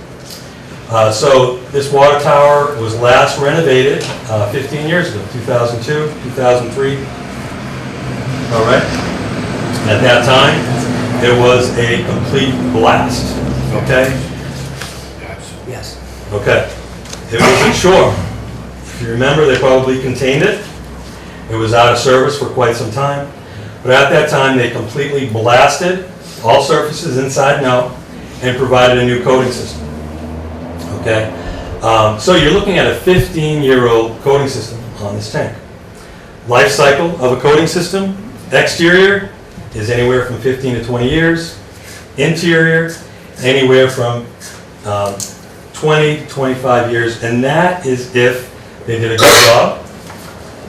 So this water tower was last renovated 15 years ago, 2002, 2003. All right. At that time, it was a complete blast. Okay?
Yes.
Okay. It was shore. If you remember, they probably contained it. It was out of service for quite some time. But at that time, they completely blasted all surfaces inside and out and provided a new coating system. Okay? So you're looking at a 15-year-old coating system on this tank. Life cycle of a coating system, exterior is anywhere from 15 to 20 years. Interior, anywhere from 20 to 25 years. And that is if they did a good job,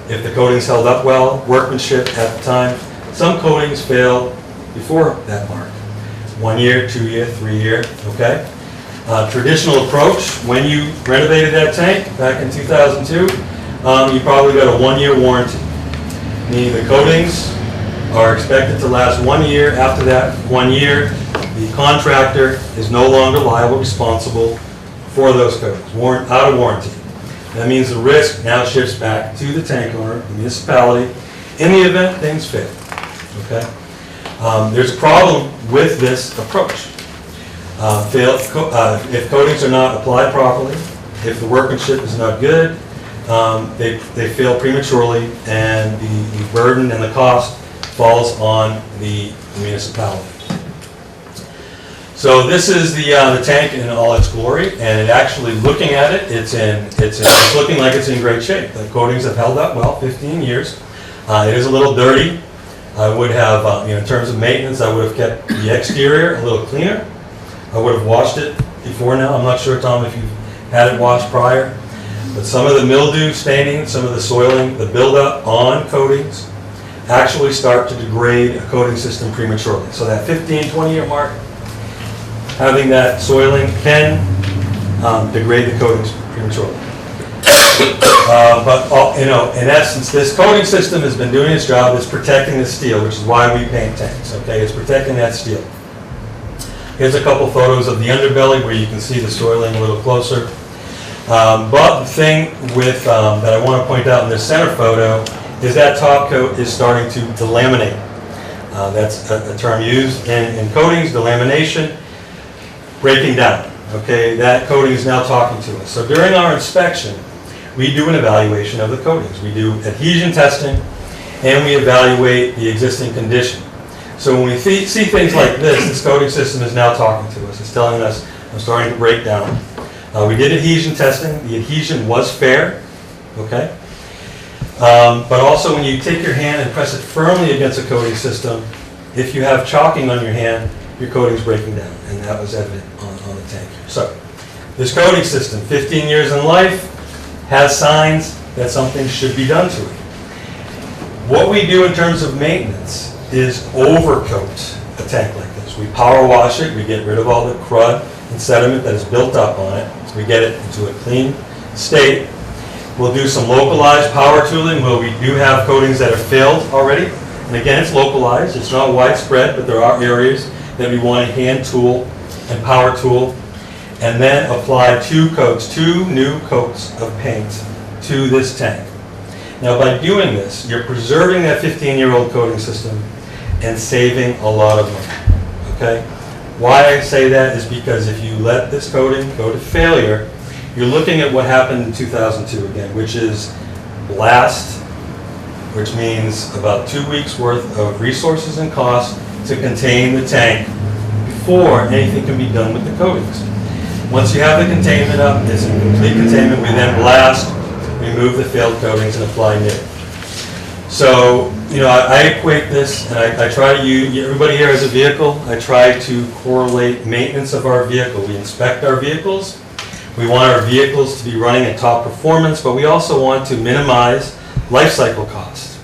if the coatings held up well, workmanship at the time. Some coatings fail before that mark. 1 year, 2 year, 3 year, okay? Traditional approach, when you renovated that tank back in 2002, you probably got a 1 year warranty. Meaning the coatings are expected to last 1 year. After that 1 year, the contractor is no longer liable, responsible for those coatings, out of warranty. That means the risk now shifts back to the tank owner, the municipality, in the event things fail. Okay? There's a problem with this approach. If coatings are not applied properly, if the workmanship is not good, they fail prematurely, and the burden and the cost falls on the municipality. So this is the tank in all its glory, and it actually, looking at it, it's looking like it's in great shape. The coatings have held up well, 15 years. It is a little dirty. I would have, in terms of maintenance, I would have kept the exterior a little cleaner. I would have washed it before now. I'm not sure, Tom, if you've had it washed prior. But some of the mildew staining, some of the soiling, the buildup on coatings actually start to degrade a coating system prematurely. So that 15, 20-year mark, having that soiling can degrade the coatings prematurely. In essence, this coating system has been doing its job. It's protecting the steel, which is why we paint tanks. Okay, it's protecting that steel. Here's a couple photos of the underbelly where you can see the soiling a little closer. But the thing with that I want to point out in this center photo is that top coat is starting to delaminate. That's a term used in coatings, delamination, breaking down. Okay, that coating is now talking to us. So during our inspection, we do an evaluation of the coatings. We do adhesion testing, and we evaluate the existing condition. So when we see things like this coating system is now talking to us. It's telling us, I'm starting to break down. We did adhesion testing. The adhesion was fair, okay? But also when you take your hand and press it firmly against a coating system, if you have chalking on your hand, your coating's breaking down, and that was evident on the tank here. So this coating system, 15 years in life, has signs that something should be done to it. What we do in terms of maintenance is overcoat a tank like this. We power wash it, we get rid of all the crud and sediment that is built up on it, so we get it into a clean state. We'll do some localized power tooling where we do have coatings that have failed already. And again, it's localized, it's not widespread, but there are areas that we want to hand tool and power tool, and then apply two new coats of paint to this tank. Now by doing this, you're preserving that 15-year-old coating system and saving a lot of money, okay? Why I say that is because if you let this coating go to failure, you're looking at what happened in 2002 again, which is blast, which means about 2 weeks worth of resources and cost to contain the tank before anything can be done with the coatings. Once you have the containment up, it's in complete containment, we then blast, remove the failed coatings and apply new. So, I equate this, and I try to use, everybody here has a vehicle, I try to correlate maintenance of our vehicle. We inspect our vehicles, we want our vehicles to be running at top performance, but we also want to minimize life cycle costs.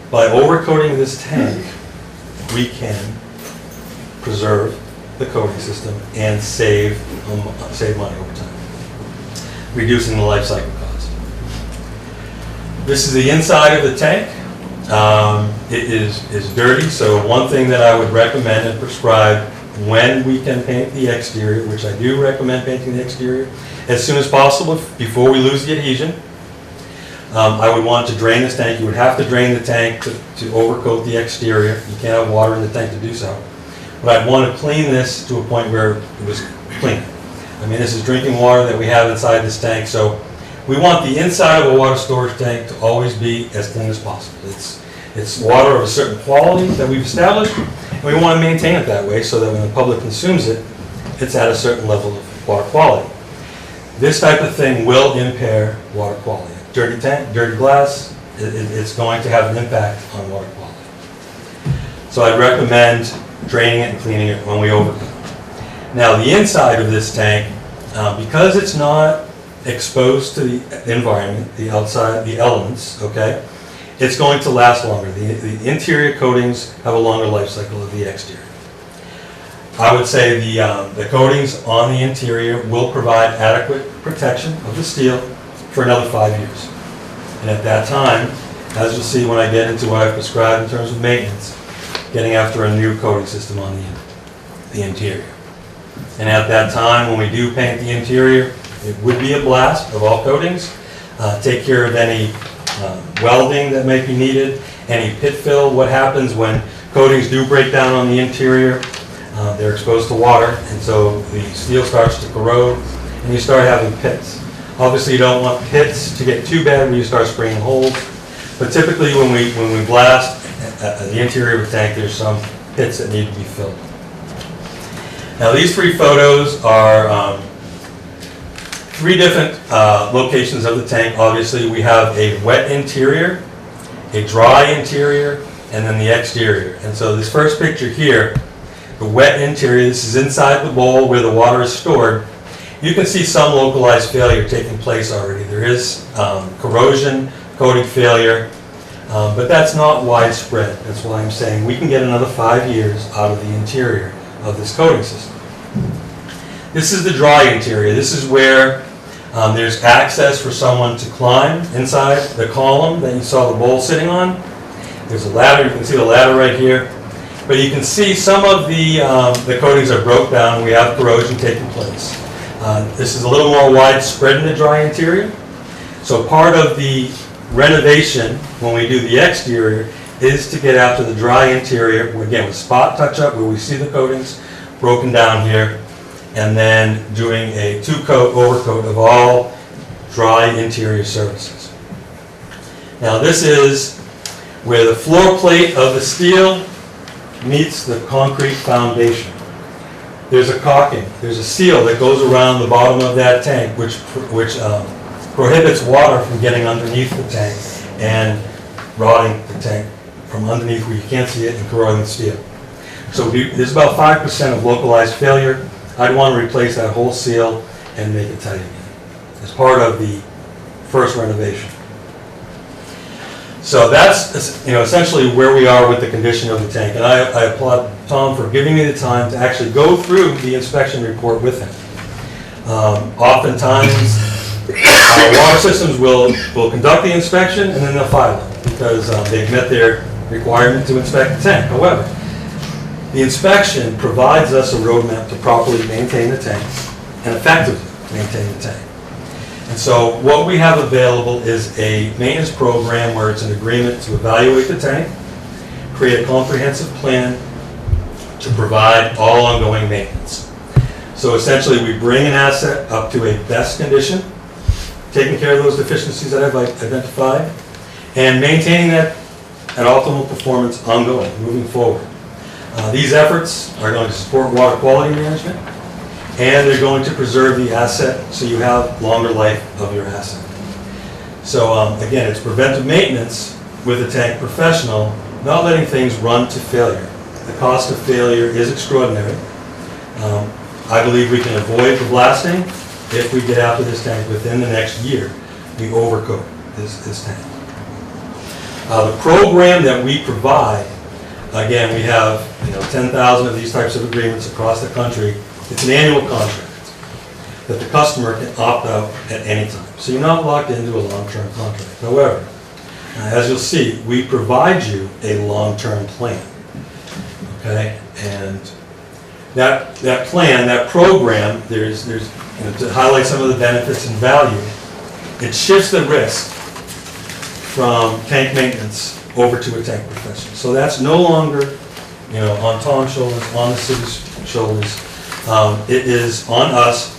By overcoating this tank, we can preserve the coating system and save money over time, reducing the life cycle cost. This is the inside of the tank. It is dirty, so one thing that I would recommend and prescribe when we can paint the exterior, which I do recommend painting the exterior, as soon as possible before we lose the adhesion. I would want to drain this tank. You would have to drain the tank to overcoat the exterior. You can't have water in the tank to do so. But I'd want to clean this to a point where it was clean. I mean, this is drinking water that we have inside this tank, so we want the inside of a water storage tank to always be as clean as possible. It's water of a certain quality that we've established, and we want to maintain it that way so that when the public consumes it, it's at a certain level of water quality. This type of thing will impair water quality. Dirty tank, dirty glass, it's going to have an impact on water quality. So I'd recommend draining it and cleaning it when we overcoat. Now the inside of this tank, because it's not exposed to the environment, the outside, the elements, okay, it's going to last longer. The interior coatings have a longer life cycle of the exterior. I would say the coatings on the interior will provide adequate protection of the steel for another 5 years. And at that time, as you'll see when I get into what I've prescribed in terms of maintenance, getting after a new coating system on the interior. And at that time, when we do paint the interior, It would be a blast of all coatings. Take care of any welding that might be needed, any pit fill. What happens when coatings do break down on the interior? They're exposed to water, and so the steel starts to corrode, and you start having pits. Obviously, you don't want pits to get too bad when you start spraying holes, but typically when we blast the interior of a tank, there's some pits that need to be filled. Now, these 3 photos are 3 different locations of the tank. Obviously, we have a wet interior, a dry interior, and then the exterior. And so this first picture here, the wet interior, this is inside the bowl where the water is stored. You can see some localized failure taking place already. There is corrosion, coating failure, but that's not widespread. That's why I'm saying we can get another 5 years out of the interior of this coating system. This is the dry interior. This is where there's access for someone to climb inside the column that you saw the bowl sitting on. There's a ladder. You can see the ladder right here. But you can see some of the coatings are broke down. We have corrosion taking place. This is a little more widespread in the dry interior. So part of the renovation when we do the exterior is to get after the dry interior, again with spot touch-up where we see the coatings broken down here, and then doing a 2-coat overcoat of all dry interior surfaces. Now this is where the floor plate of the steel meets the concrete foundation. There's a caulking, there's a seal that goes around the bottom of that tank which prohibits water from getting underneath the tank and rotting the tank from underneath where you can't see it and corroding the steel. So there's about 5% of localized failure. I'd want to replace that whole seal and make it tight again as part of the first renovation. So that's essentially where we are with the condition of the tank. And I applaud Tom for giving me the time to actually go through the inspection report with him. Oftentimes, our water systems will conduct the inspection and then they'll file it because they've met their requirement to inspect the tank. However, the inspection provides us a roadmap to properly maintain the tank and effectively maintain the tank. And so what we have available is a maintenance program where it's an agreement to evaluate the tank, create a comprehensive plan to provide all ongoing maintenance. So essentially we bring an asset up to a best condition, taking care of those deficiencies that I've identified, and maintaining that at optimal performance ongoing, moving forward. These efforts are going to support water quality management, and they're going to preserve the asset so you have longer life of your asset. So again, it's preventive maintenance with a tank professional, not letting things run to failure. The cost of failure is extraordinary. I believe we can avoid the blasting if we get after this tank within the next year. We overcoat this tank. The program that we provide, again, we have 10,000 of these types of agreements across the country. It's an annual contract that the customer can opt out at any time. So you're not locked into a long-term contract. However, as you'll see, we provide you a long-term plan. Okay, and that plan, that program, there's to highlight some of the benefits and value. It shifts the risk from tank maintenance over to a tank professional. So that's no longer, on Tom's shoulders, on the city's shoulders. It is on us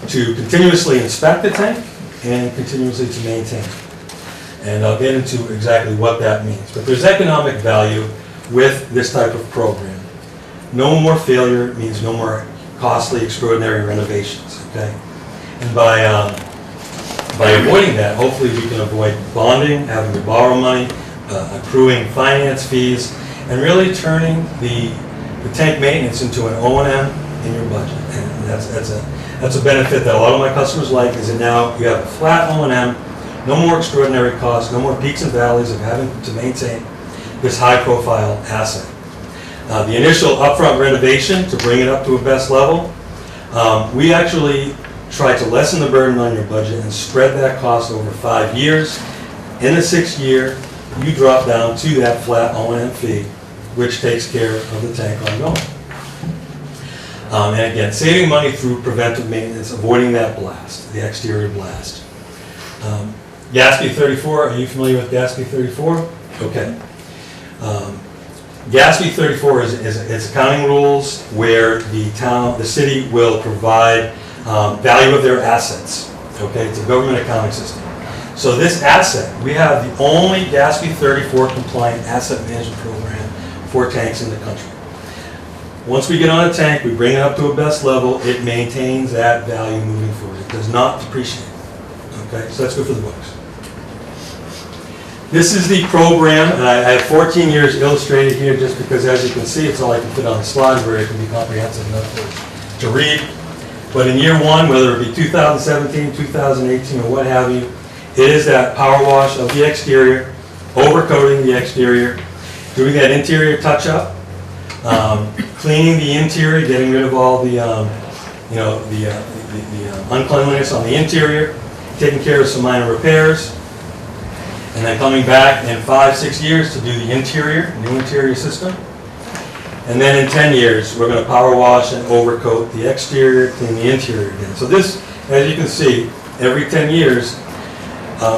to continuously inspect the tank and continuously to maintain it. And I'll get into exactly what that means. But there's economic value with this type of program. No more failure means no more costly, extraordinary renovations. Okay, and by avoiding that, hopefully we can avoid bonding, having to borrow money, accruing finance fees, and really turning the tank maintenance into an O&M in your budget. And that's a benefit that a lot of my customers like, is that now you have a flat O&M, no more extraordinary costs, no more peaks and valleys of having to maintain this high-profile asset. The initial upfront renovation to bring it up to a best level, we actually try to lessen the burden on your budget and spread that cost over 5 years. In the 6th year, you drop down to that flat O&M fee, which takes care of the tank ongoing. And again, saving money through preventive maintenance, avoiding that blast, the exterior blast. GASB 34, are you familiar with GASB 34? Okay. GASB 34 is accounting rules where the city will provide value of their assets. Okay, it's a government accounting system. So this asset, we have the only GASB 34 compliant asset management program for tanks in the country. Once we get on a tank, we bring it up to a best level, it maintains that value moving forward. It does not depreciate. Okay, so that's good for the books. This is the program, and I have 14 years illustrated here just because, as you can see, it's all I can fit on the slide where it can be comprehensive enough to read. But in year one, whether it be 2017, 2018, or what have you, it is that power wash of the exterior, overcoating the exterior, doing that interior touch-up, cleaning the interior, getting rid of all the, uncleanliness on the interior, taking care of some minor repairs, and then coming back in 5-6 years to do the interior, new interior system. And then in 10 years, we're going to power wash and overcoat the exterior, clean the interior again. So this, as you can see, every 10 years,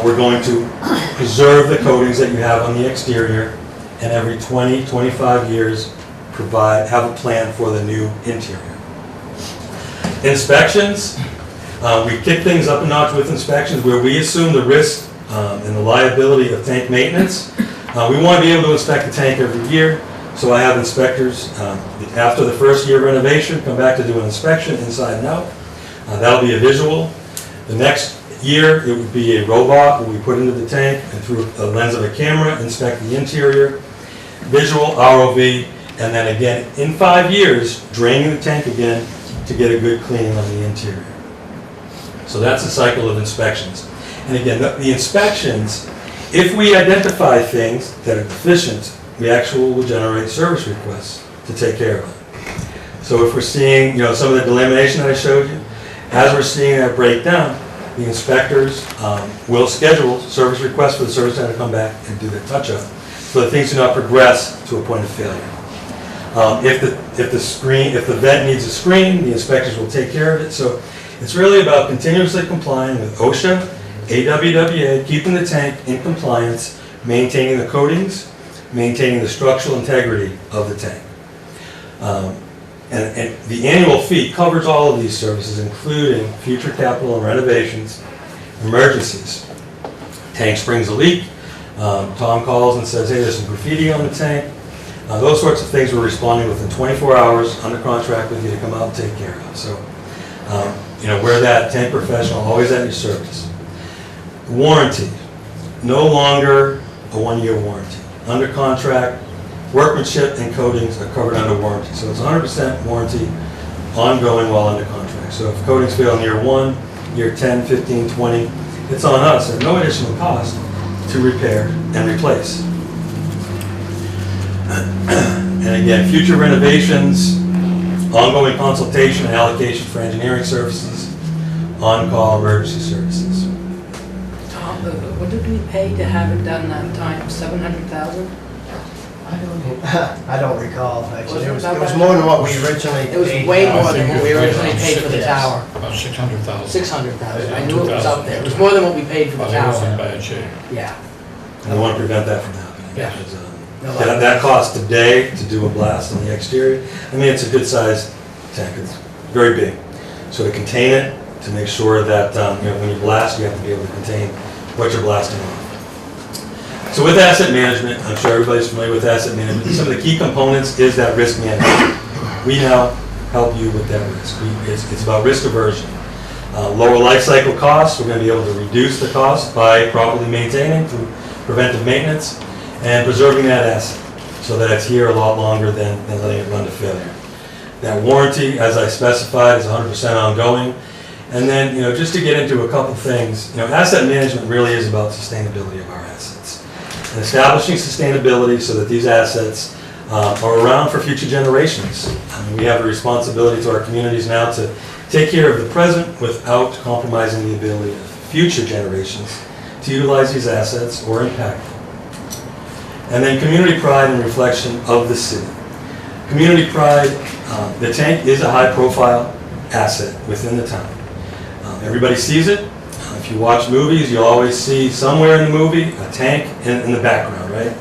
we're going to preserve the coatings that you have on the exterior, and every 20, 25 years, have a plan for the new interior. Inspections, we kick things up a notch with inspections where we assume the risk and the liability of tank maintenance. We want to be able to inspect the tank every year, so I have inspectors after the first year renovation come back to do an inspection inside and out. That'll be a visual. The next year it would be a robot where we put into the tank and through a lens of a camera inspect the interior, visual, ROV, and then again in 5 years draining the tank again to get a good cleaning on the interior. So that's a cycle of inspections. And again, the inspections, if we identify things that are deficient, we actually will generate service requests to take care of it. So if we're seeing, some of the delamination that I showed you, as we're seeing that breakdown, the inspectors will schedule service requests for the service center to come back and do the touch-up so that things do not progress to a point of failure. If the vent needs a screen, the inspectors will take care of it. So it's really about continuously complying with OSHA, AWWA, keeping the tank in compliance, maintaining the coatings, maintaining the structural integrity of the tank. And the annual fee covers all of these services, including future capital and renovations, emergencies. Tank springs a leak, Tom calls and says, hey, there's some graffiti on the tank. Those sorts of things we're responding within 24 hours under contract with you to come out and take care of. So, we're that tank professional, always at your service. Warranty, no longer a 1-year warranty. Under contract, workmanship and coatings are covered under warranty. So it's 100% warranty ongoing while under contract. So if coatings fail in year 1, year 10, 15, 20, it's on us at no additional cost to repair and replace. And again, future renovations, ongoing consultation and allocation for engineering services, on-call emergency services.
Tom, what did we pay to have it done that time? 700,000?
I don't recall, actually. It was more than what we originally paid.
It was way more than what we originally paid for the tower.
About 600,000.
600,000. I knew it was up there. It was more than what we paid for the
But it was in
tower.
bad shape.
Yeah.
And I want to prevent that from happening.
Yeah.
Because, that cost today to do a blast on the exterior, I mean, it's a good sized tank, it's very big. So to contain it, to make sure that when you blast, you have to be able to contain what you're blasting on. So with asset management, I'm sure everybody's familiar with asset management. Some of the key components is that risk management. We now help you with that risk. It's about risk aversion. Lower life cycle costs, we're going to be able to reduce the cost by properly maintaining through preventive maintenance and preserving that asset so that it's here a lot longer than letting it run to failure. That warranty, as I specified, is 100% ongoing. And then, just to get into a couple things, asset management really is about sustainability of our assets. And establishing sustainability so that these assets are around for future generations. I mean, we have a responsibility to our communities now to take care of the present without compromising the ability of future generations to utilize these assets or impact them. And then community pride and reflection of the city. Community pride, the tank is a high-profile asset within the town. Everybody sees it. If you watch movies, you'll always see somewhere in the movie a tank in the background, right?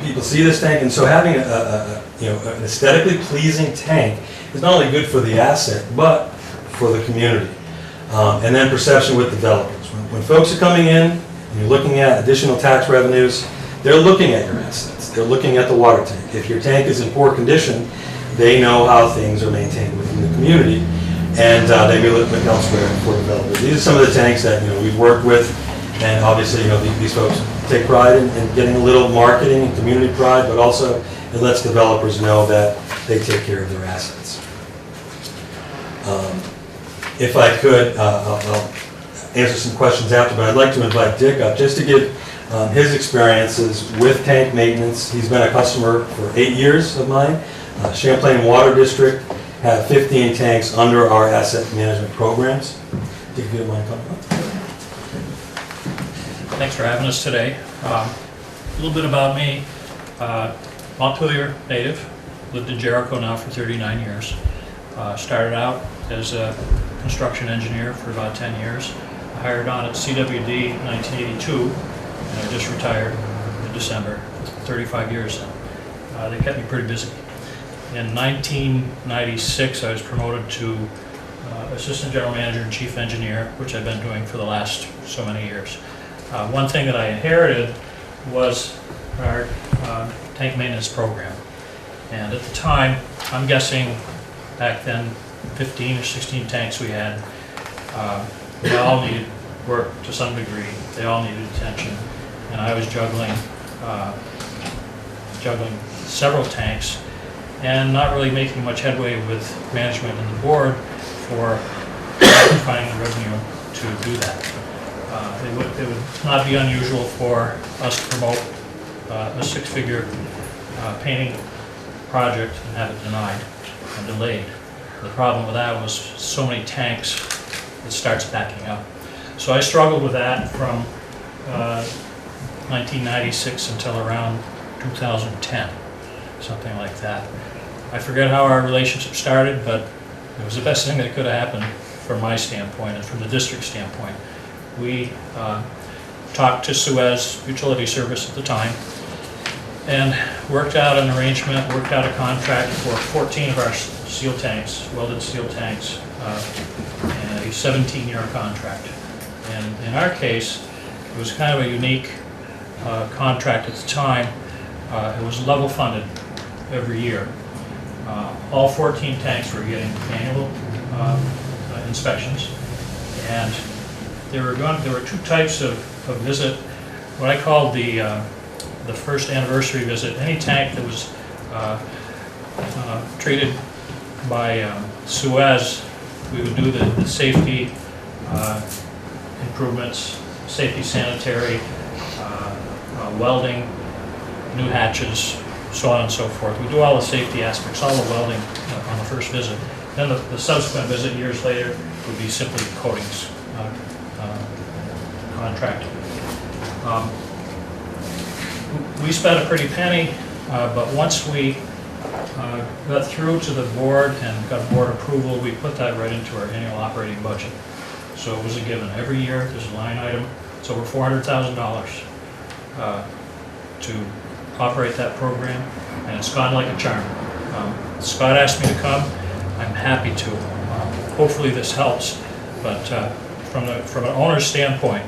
People see this tank, and so having an aesthetically pleasing tank is not only good for the asset, but for the community. And then perception with developers. When folks are coming in and you're looking at additional tax revenues, they're looking at your assets. They're looking at the water tank. If your tank is in poor condition, they know how things are maintained within the community, and they may look elsewhere for developers. These are some of the tanks that we've worked with, and obviously these folks take pride in getting a little marketing and community pride, but also it lets developers know that they take care of their assets. If I could, I'll answer some questions after, but I'd like to invite Dick up just to give his experiences with tank maintenance. He's been a customer for 8 years of mine. Champlain Water District have 15 tanks under our asset management programs. Dick, if you don't mind coming up.
Thanks for having us today. A little bit about me. Montpelier native, lived in Jericho now for 39 years. Started out as a construction engineer for about 10 years. I hired on at CWD in 1982, and I just retired in December, 35 years now. They kept me pretty busy. In 1996, I was promoted to Assistant General Manager and Chief Engineer, which I've been doing for the last so many years. One thing that I inherited was our tank maintenance program. And at the time, I'm guessing back then, 15 or 16 tanks we had, they all needed work to some degree. They all needed attention. And I was juggling several tanks and not really making much headway with management and the board for finding the revenue to do that. It would not be unusual for us to promote a six-figure painting project and have it denied and delayed. The problem with that was so many tanks, it starts backing up. So I struggled with that from 1996 until around 2010, something like that. I forget how our relationship started, but it was the best thing that could have happened from my standpoint and from the district standpoint. We talked to Suez Utility Service at the time and worked out an arrangement, worked out a contract for 14 of our steel tanks, welded steel tanks, and a 17-year contract. And in our case, it was kind of a unique contract at the time. It was level funded every year. All 14 tanks were getting annual inspections, and there were two types of visit. What I called the first anniversary visit. Any tank that was treated by Suez, we would do the safety improvements, safety sanitary, welding, new hatches, so on and so forth. We do all the safety aspects, all the welding on the first visit. Then the subsequent visit years later would be simply coatings contracting. We spent a pretty penny, but once we got through to the board and got board approval, we put that right into our annual operating budget. So it was a given. Every year there's a line item. It's over $400,000 to operate that program, and it's gone like a charm. Scott asked me to come. I'm happy to. Hopefully this helps, but from an owner's standpoint,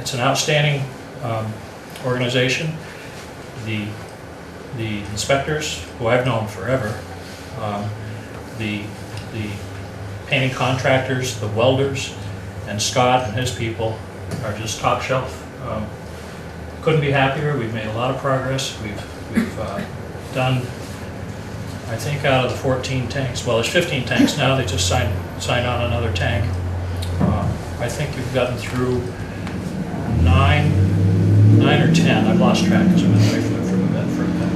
it's an outstanding organization. The inspectors, who I've known forever, the painting contractors, the welders, and Scott and his people are just top shelf. Couldn't be happier. We've made a lot of progress. We've done, I think, out of the 14 tanks, well, there's 15 tanks now. They just signed on another tank. I think we've gotten through 9 or 10. I've lost track because I've been away from the bed for a bit.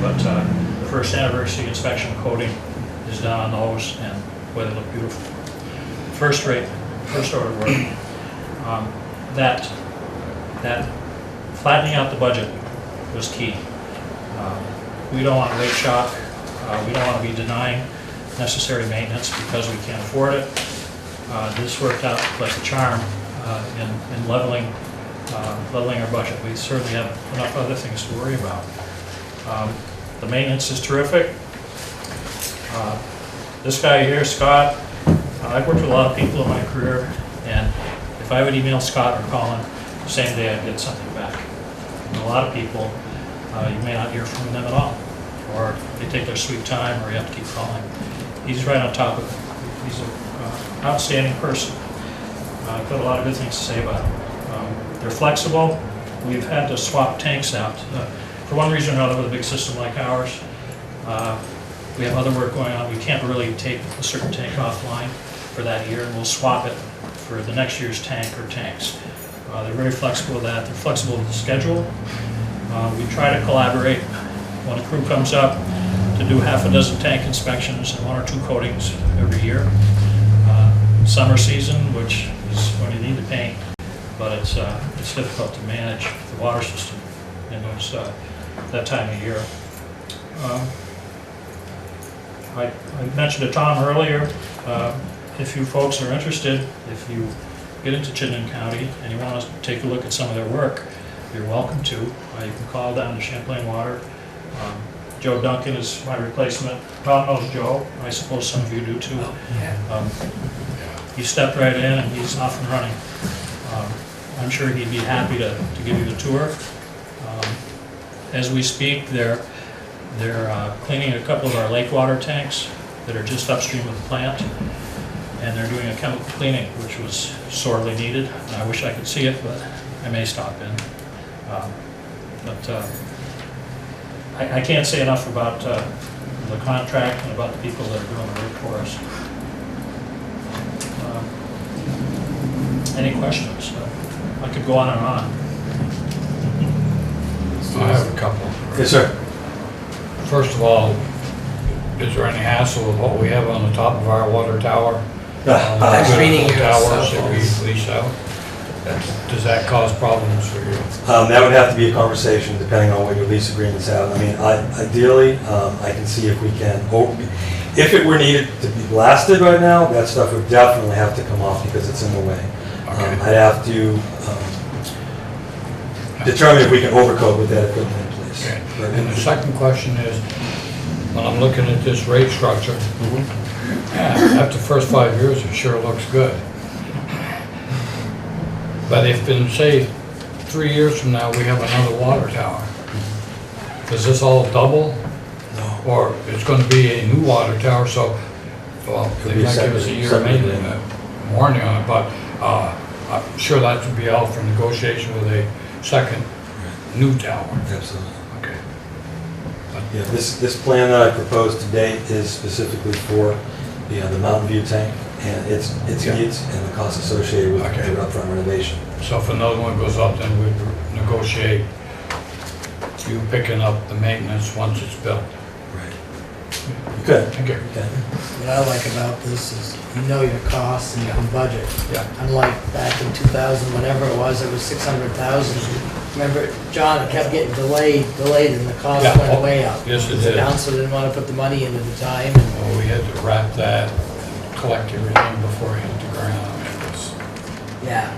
But the first anniversary inspection coating is done on those, and boy, they look beautiful. First rate, first order work. That flattening out the budget was key. we don't want to rate shock. We don't want to be denying necessary maintenance because we can't afford it. This worked out like a charm in leveling our budget. We certainly have enough other things to worry about. The maintenance is terrific. This guy here, Scott, I've worked with a lot of people in my career, and if I would email Scott or call him, the same day I'd get something back. And a lot of people, you may not hear from them at all, or they take their sweet time, or you have to keep calling. He's right on top of it. He's an outstanding person. I've got a lot of good things to say about him. They're flexible. We've had to swap tanks out. For one reason or another, with a big system like ours, we have other work going on. We can't really take a certain tank offline for that year, and we'll swap it for the next year's tank or tanks. They're very flexible with that. They're flexible with the schedule. We try to collaborate when a crew comes up to do half a dozen tank inspections and 1 or 2 coatings every year. Summer season, which is when you need to paint, but it's difficult to manage the water system in those that time of year. I mentioned to Tom earlier, if you folks are interested, if you get into Chittenden County and you want to take a look at some of their work, you're welcome to. You can call down to Champlain Water. Joe Duncan is my replacement. Tom knows Joe. I suppose some of you do too. He stepped right in and he's off and running. I'm sure he'd be happy to give you the tour. As we speak, they're cleaning a couple of our lake water tanks that are just upstream of the plant, and they're doing a chemical cleaning, which was sorely needed. And I wish I could see it, but I may stop in. I can't say enough about the contract and about the people that are doing the work for us. Any questions? I could go on and on.
I have a couple.
Yes, sir.
First of all, is there any hassle with what we have on the top of our water tower?
I was reading your
towers
cell
that we
phones.
lease out. Does that cause problems for you?
That would have to be a conversation depending on what your lease agreements have. I mean, ideally, I can see if we can, if it were needed to be blasted right now, that stuff would definitely have to come off because it's in the way. I'd have to determine if we can overcoat with that equipment in place.
Okay. And the second question is, when I'm looking at this rate structure, after the first 5 years, it sure looks good. But if in, say, 3 years from now, we have another water tower, does this all double?
No.
Or it's going to be a new water tower, so, well, they might give us a year maybe warning on it, but I'm sure that would be out for negotiation with a second new tower.
Absolutely.
Okay.
Yeah, this plan that I proposed to date is specifically for the Mountain View tank, and its needs and the costs associated with the upfront renovation.
So if another one goes up, then we'd negotiate you picking up the maintenance once it's built.
Right. Good.
Thank you.
Okay.
What I like about this is you know your costs and you can budget.
Yeah.
Unlike back in 2000, whenever it was 600,000. Remember, John, it kept getting delayed, and the cost went way up.
Yes, it
The
did.
council didn't want to put the money into the time.
Well, we had to wrap that, collect everything before it hit the ground.
Yeah.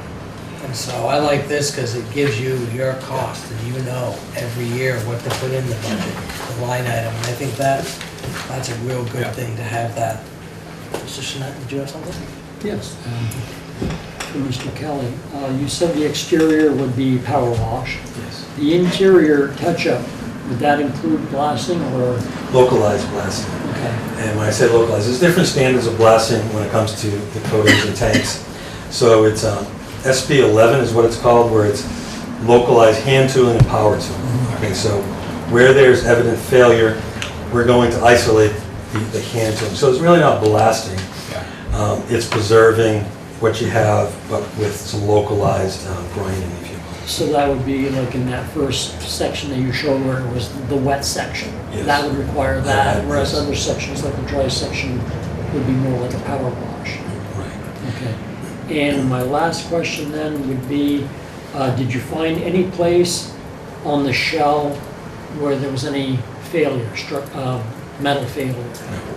And so I like this because it gives you your cost, and you know every year what to put in the budget, the line item. And I think that's a real good thing to have that. Mr. Shinet, did you have something?
Yes. For Mr. Kelly, you said the exterior would be power wash.
Yes.
The interior touch-up, would that include blasting or?
Localized blasting.
Okay.
And when I say localized, there's different standards of blasting when it comes to the coatings and tanks. So it's SB 11 is what it's called, where it's localized hand tooling and power tooling. Okay, so where there's evident failure, we're going to isolate the hand tooling. So it's really not blasting. It's preserving what you have, but with some localized grinding, if you will.
So that would be like in that first section that you showed where it was the wet section.
Yes.
That would require that, whereas
yes.
other sections like the dry section would be more like a power wash.
Right.
Okay. And my last question then would be, did you find any place on the shell where there was any failure, metal failure,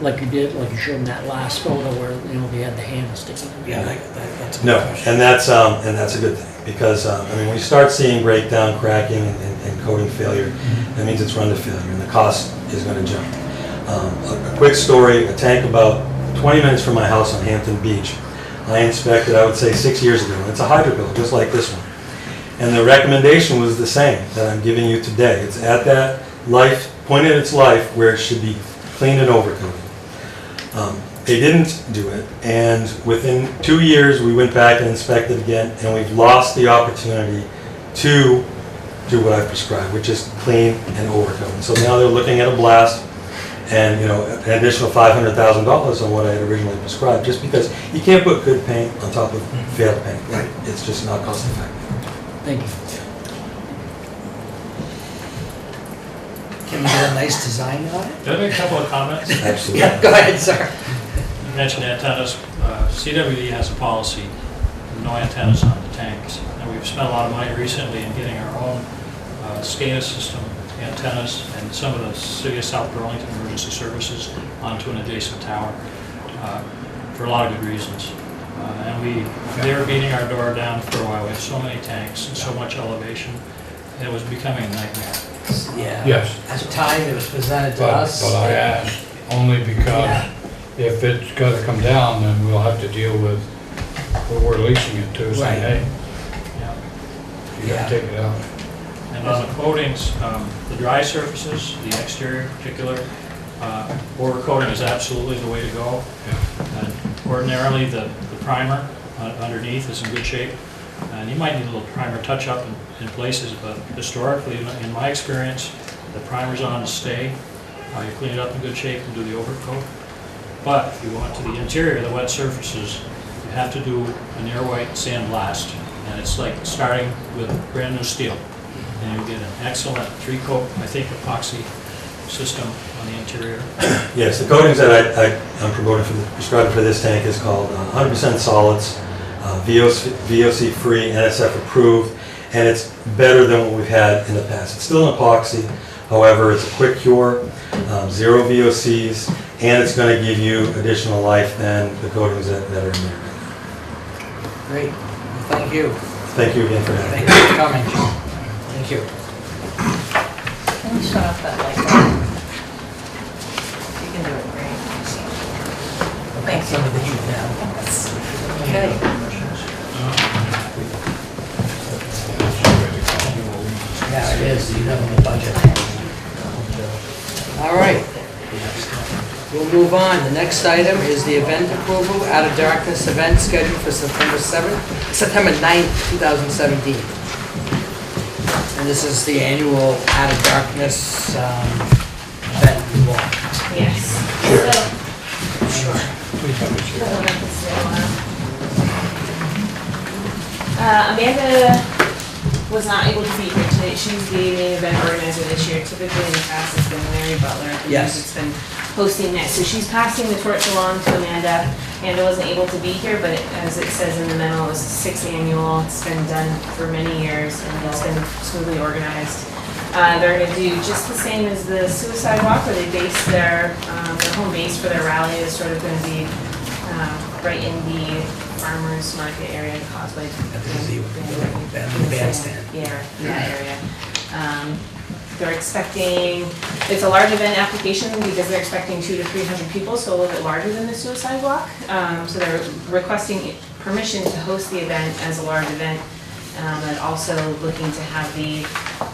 like you showed in that last photo where, they had the hand sticking.
Yeah, that's a good
No,
question.
and that's a good thing, because, when you start seeing breakdown, cracking, and coating failure, that means it's run to failure, and the cost is gonna jump. A quick story, a tank about 20 minutes from my house on Hampton Beach, I inspected, I would say 6 years ago. It's a hydro-bill, just like this one. And the recommendation was the same that I'm giving you today. It's at that point in its life where it should be cleaned and overcoated. They didn't do it, and within 2 years, we went back and inspected again, and we've lost the opportunity to do what I've prescribed, which is clean and overcoat. And so now they're looking at a blast, and an additional $500,000 on what I had originally prescribed, just because you can't put good paint on top of failed paint. Right. It's just not cost effective.
Thank you.
Can we get a nice design on it?
Can I make a couple of comments?
Absolutely.
Yeah, go ahead, sir.
You mentioned antennas. CWE has a policy, no antennas on the tanks. And we've spent a lot of money recently in getting our own SCADA system antennas and some of the City of South Burlington emergency services onto an adjacent tower for a lot of good reasons. And they were beating our door down for a while. We have so many tanks and so much elevation, and it was becoming a nightmare.
Yeah.
Yes.
At the time, it was presented to
But
us.
I asked only because if it's gotta come down, then we'll have to deal with what we're leasing it to, say,
Right.
hey,
Yeah.
you gotta take it out.
And on the coatings, the dry surfaces, the exterior in particular, overcoating is absolutely the way to go. And ordinarily, the primer underneath is in good shape, and you might need a little primer touch-up in places, but historically, in my experience, the primer's on to stay. You clean it up in good shape and do the overcoat. But if you go into the interior, the wet surfaces, you have to do an air white sandblast, and it's like starting with brand new steel. And you get an excellent 3-coat, I think, epoxy system on the interior.
Yes, the coatings that I'm prescribing for this tank is called 100% solids, VOC free, NSF approved, and it's better than what we've had in the past. It's still an epoxy, however, it's a quick cure, 0 VOCs, and it's going to give you additional life than the coatings that are in there right now.
Great. Well, thank you.
Thank you again for having me.
Thank you for coming. Thank you.
Can you shut off that light? You can do it great. Thanks.
Some of the heat now. Okay. Yeah, it is. You have the budget. All right. We'll move on. The next item is the event approval, Out of Darkness event scheduled for September 9th, 2017. And this is the annual Out of Darkness event we want.
Yes. Amanda was not able to be here today. She's the main event organizer this year. Typically in the past it's been Mary Butler.
Yes.
It's been hosting that. So she's passing the torch along to Amanda. Amanda wasn't able to be here, but as it says in the memo, it was 6th annual. It's been done for many years and it's been smoothly organized. They're going to do just the same as the Suicide Walk, where they base their home base for their rally is sort of going to be right in the farmers market area, the causeway.
The bandstand.
Yeah, in that area. They're expecting, it's a large event application because they're expecting 200 to 300 people, so a little bit larger than the Suicide Walk. So they're requesting permission to host the event as a large event, and also looking to have the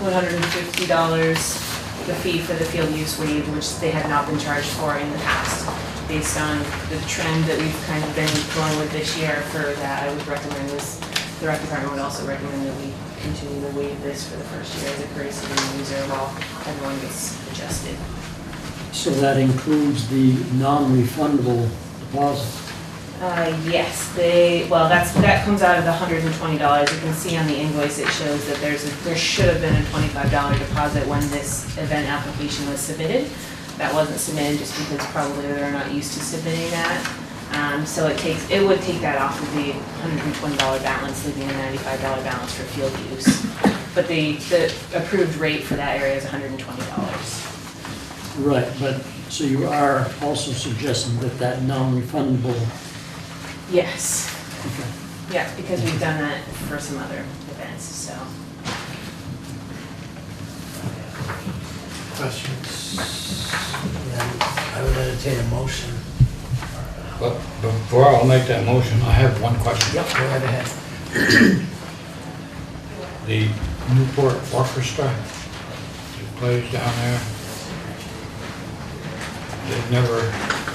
$150 the fee for the field use waived, which they have not been charged for in the past. Based on the trend that we've kind of been going with this year for that, I would recommend this. The rec department would also recommend that we continue to waive this for the first year as a courtesy to the user while everyone gets adjusted.
So that includes the non-refundable deposit?
Yes, that comes out of the $120. You can see on the invoice it shows that there should have been a $25 deposit when this event application was submitted. That wasn't submitted just because probably they're not used to submitting that. So it would take that off of the $120 balance, leaving a $95 balance for field use. But the approved rate for that area is $120.
Right, but, so you are also suggesting that that non-refundable,
Yes,
okay.
yes, because we've done that for some other events, so.
Questions? Then I would entertain a motion.
But before I'll make that motion, I have one question.
Yep, go right ahead.
The Newport Orchestra that plays down there, they've never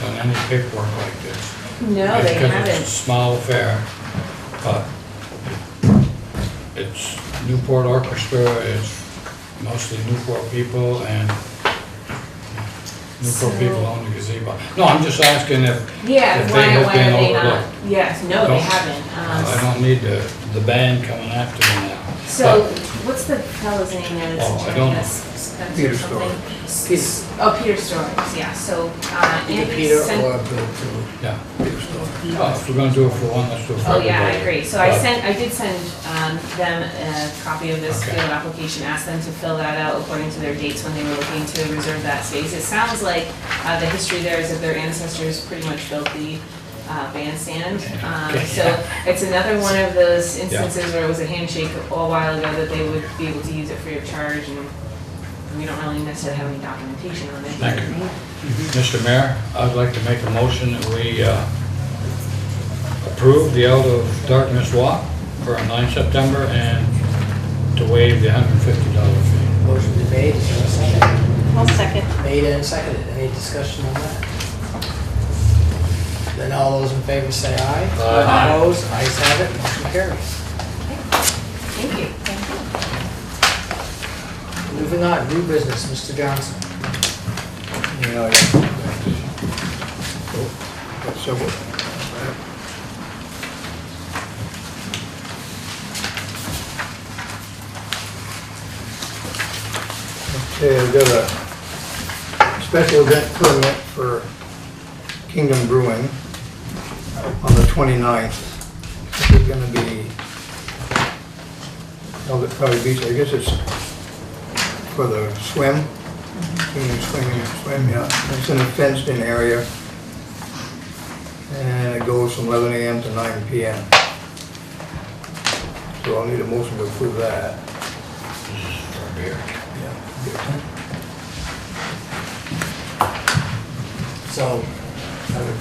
done any paperwork like this.
No, they
Because
haven't.
it's a small affair, but it's Newport Orchestra, it's mostly Newport people, and Newport people own the gazebo. No, I'm just asking if
Yeah,
if
why
they have
are
been
they not?
overlooked.
Yes, no, they
Don't-
haven't.
I don't need the band coming after me now.
So, what's the fellow's name that's
Oh, I
joining
don't know.
us? Spencer
Peter
something?
Peter.
Oh, Peter Storms, yeah, so,
Either
Andy
Peter
sent.
or Bill too.
Yeah. Well, if we're gonna do it for one, let's do it for
Oh,
everybody.
yeah, I agree. So I
But-
did send them a copy of this
Okay.
field application, asked them to fill that out according to their dates when they were looking to reserve that space. It sounds like the history there is that their ancestors pretty much built the bandstand.
Okay.
So it's another one of those instances where it was a handshake a while ago that they would be able to use it free of charge, and we don't really necessarily have any documentation on it.
Thank you. Mr. Mayor, I'd like to make a motion that we approve the Out of Darkness Walk for 9 September and to waive the $150 fee.
Motion been made, is there a second?
I'll second.
Made and seconded, any discussion on that? Then all those in favor say aye.
Aye.
Opposed, ayes have it, motion carries.
Thank you.
Moving on, new business, Mr. Johnson.
Yeah, got several. Okay, I've got a special event permit for Kingdom Brewing on the 29th. This is gonna be held at Prairie Beach. I guess it's for the swim. Swim, yeah. It's in a fenced-in area. And it goes from 11 a.m. to 9 p.m. So I'll need a motion to approve that.
For beer.
Yeah.
So, I would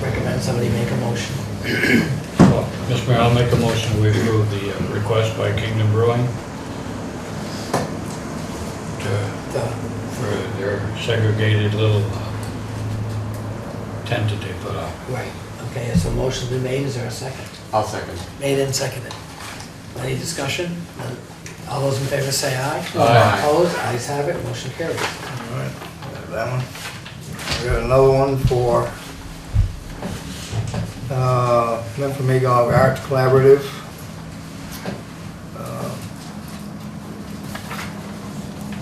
recommend somebody make a motion.
Well, Mr. Mayor, I'll make a motion we approve the request by Kingdom Brewing for their segregated little tent that they put up.
Right, okay, so motion's been made, is there a second?
I'll second.
Made and seconded. Any discussion? None. All those in favor say aye.
Aye.
Opposed, ayes have it, motion carries.
All right, got that one. I got another one for Memphremagog Arts Collaborative.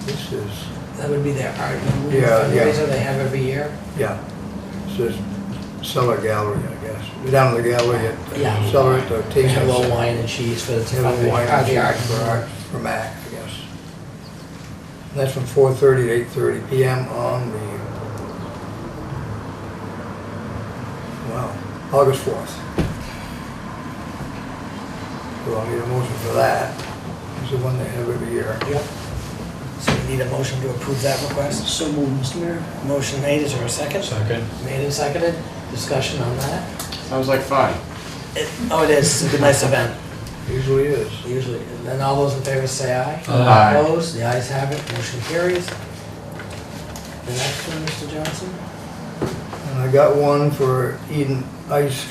This is,
That would be their art
Yeah,
fundraiser they have every year.
yeah, this is Cellar Gallery, I guess. We're down in the gallery at
Yeah.
Cellar at the
They
Tasting.
have a little wine and cheese for the
Have a wine and
the art.
cheese for Mac, I guess. And that's from 4:30 to 8:30 p.m. on the, wow, August 4th. So I'll need a motion for that. It's the one they have every year.
Yep. So we need a motion to approve that request.
So moved, Mr. Mayor.
Motion made, is there a second?
Second.
Made and seconded, discussion on that?
Sounds like fun.
Oh, it is, it's a nice event.
Usually is.
Usually, and then all those in favor say aye.
Aye.
Opposed, the ayes have it, motion carries. The next one, Mr. Johnson?
And I got one for Eden Ice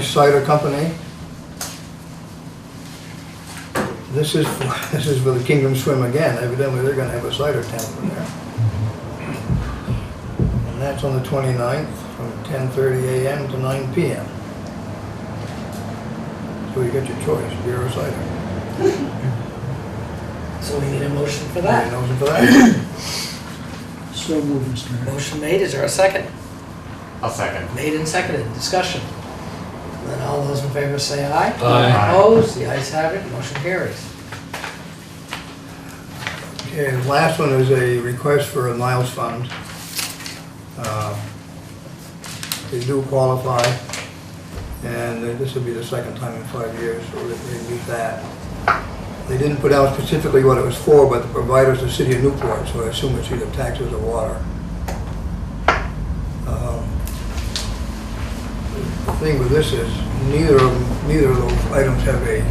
Cider Company. This is for the Kingdom Swim again. Evidently, they're gonna have a cider tent in there. And that's on the 29th from 10:30 a.m. to 9 p.m. So you got your choice, beer or cider.
So we need a motion for
Need
that.
a motion for that?
So moved, Mr. Mayor.
Motion made, is there a second?
I'll second.
Made and seconded, discussion. And then all those in favor say aye.
Aye.
Opposed, the ayes have it, motion carries.
Okay, the last one is a request for a Niles Fund. They do qualify, and this will be the second time in 5 years, so they meet that. They didn't put out specifically what it was for, but the provider's the city of Newport, so I assume it's either taxes or water. The thing with this is, neither of those items have a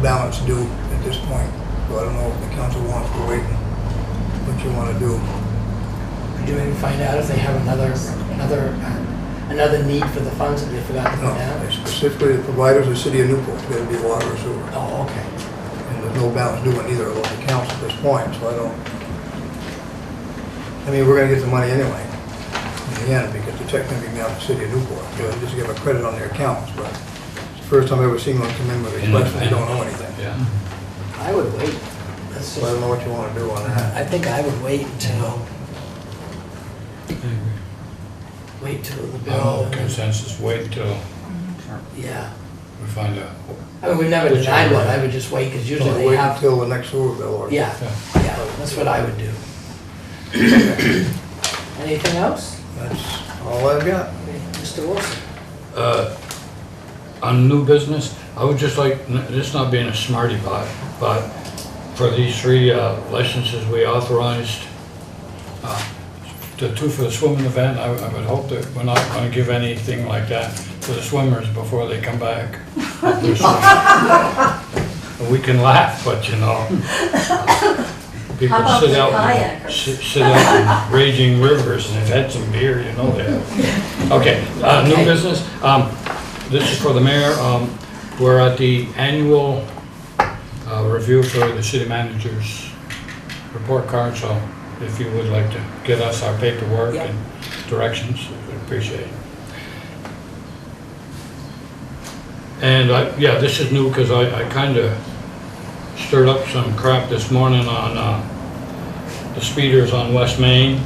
balance due at this point. So I don't know if the council wants to wait and what you want to do.
Do we find out if they have another need for the funds that they forgot to put
No,
down?
specifically the providers of the city of Newport, it's got to be water or sewer.
Oh, okay.
And there's no balance due on either of those accounts at this point, so I don't... I mean, we're going to get the money anyway, in the end, because the check's going to be made out to the city of Newport. So they just give a credit on their accounts, but it's the first time I've ever seen one come in with a request when they don't know anything.
Yeah.
I would wait.
So I don't know what you want to do on that.
I think I would wait until the bill.
Consensus, wait until
Yeah.
we find out.
I mean, we've never
Which
denied one,
one?
I would just wait, because usually they
Wait
have.
until the next sewer bill or...
Yeah, that's what I would do. Anything else?
That's all I've got.
Mr. Wilson?
On new business, I would just like, this not being a smarty pot, but for these 3 licenses we authorized, the 2 for the swimming event, I would hope that we're not going to give anything like that to the swimmers before they come back. We can laugh, but you know, people
How about
sit
the
out,
kayakers?
sit out in raging rivers and have had some beer, you know they have. Okay, new business. This is for the mayor. We're at the annual review for the city manager's report card, so if you would like to get us our paperwork and directions, we'd appreciate it. And yeah, this is new because I kind of stirred up some crap this morning on the speeders on West Main,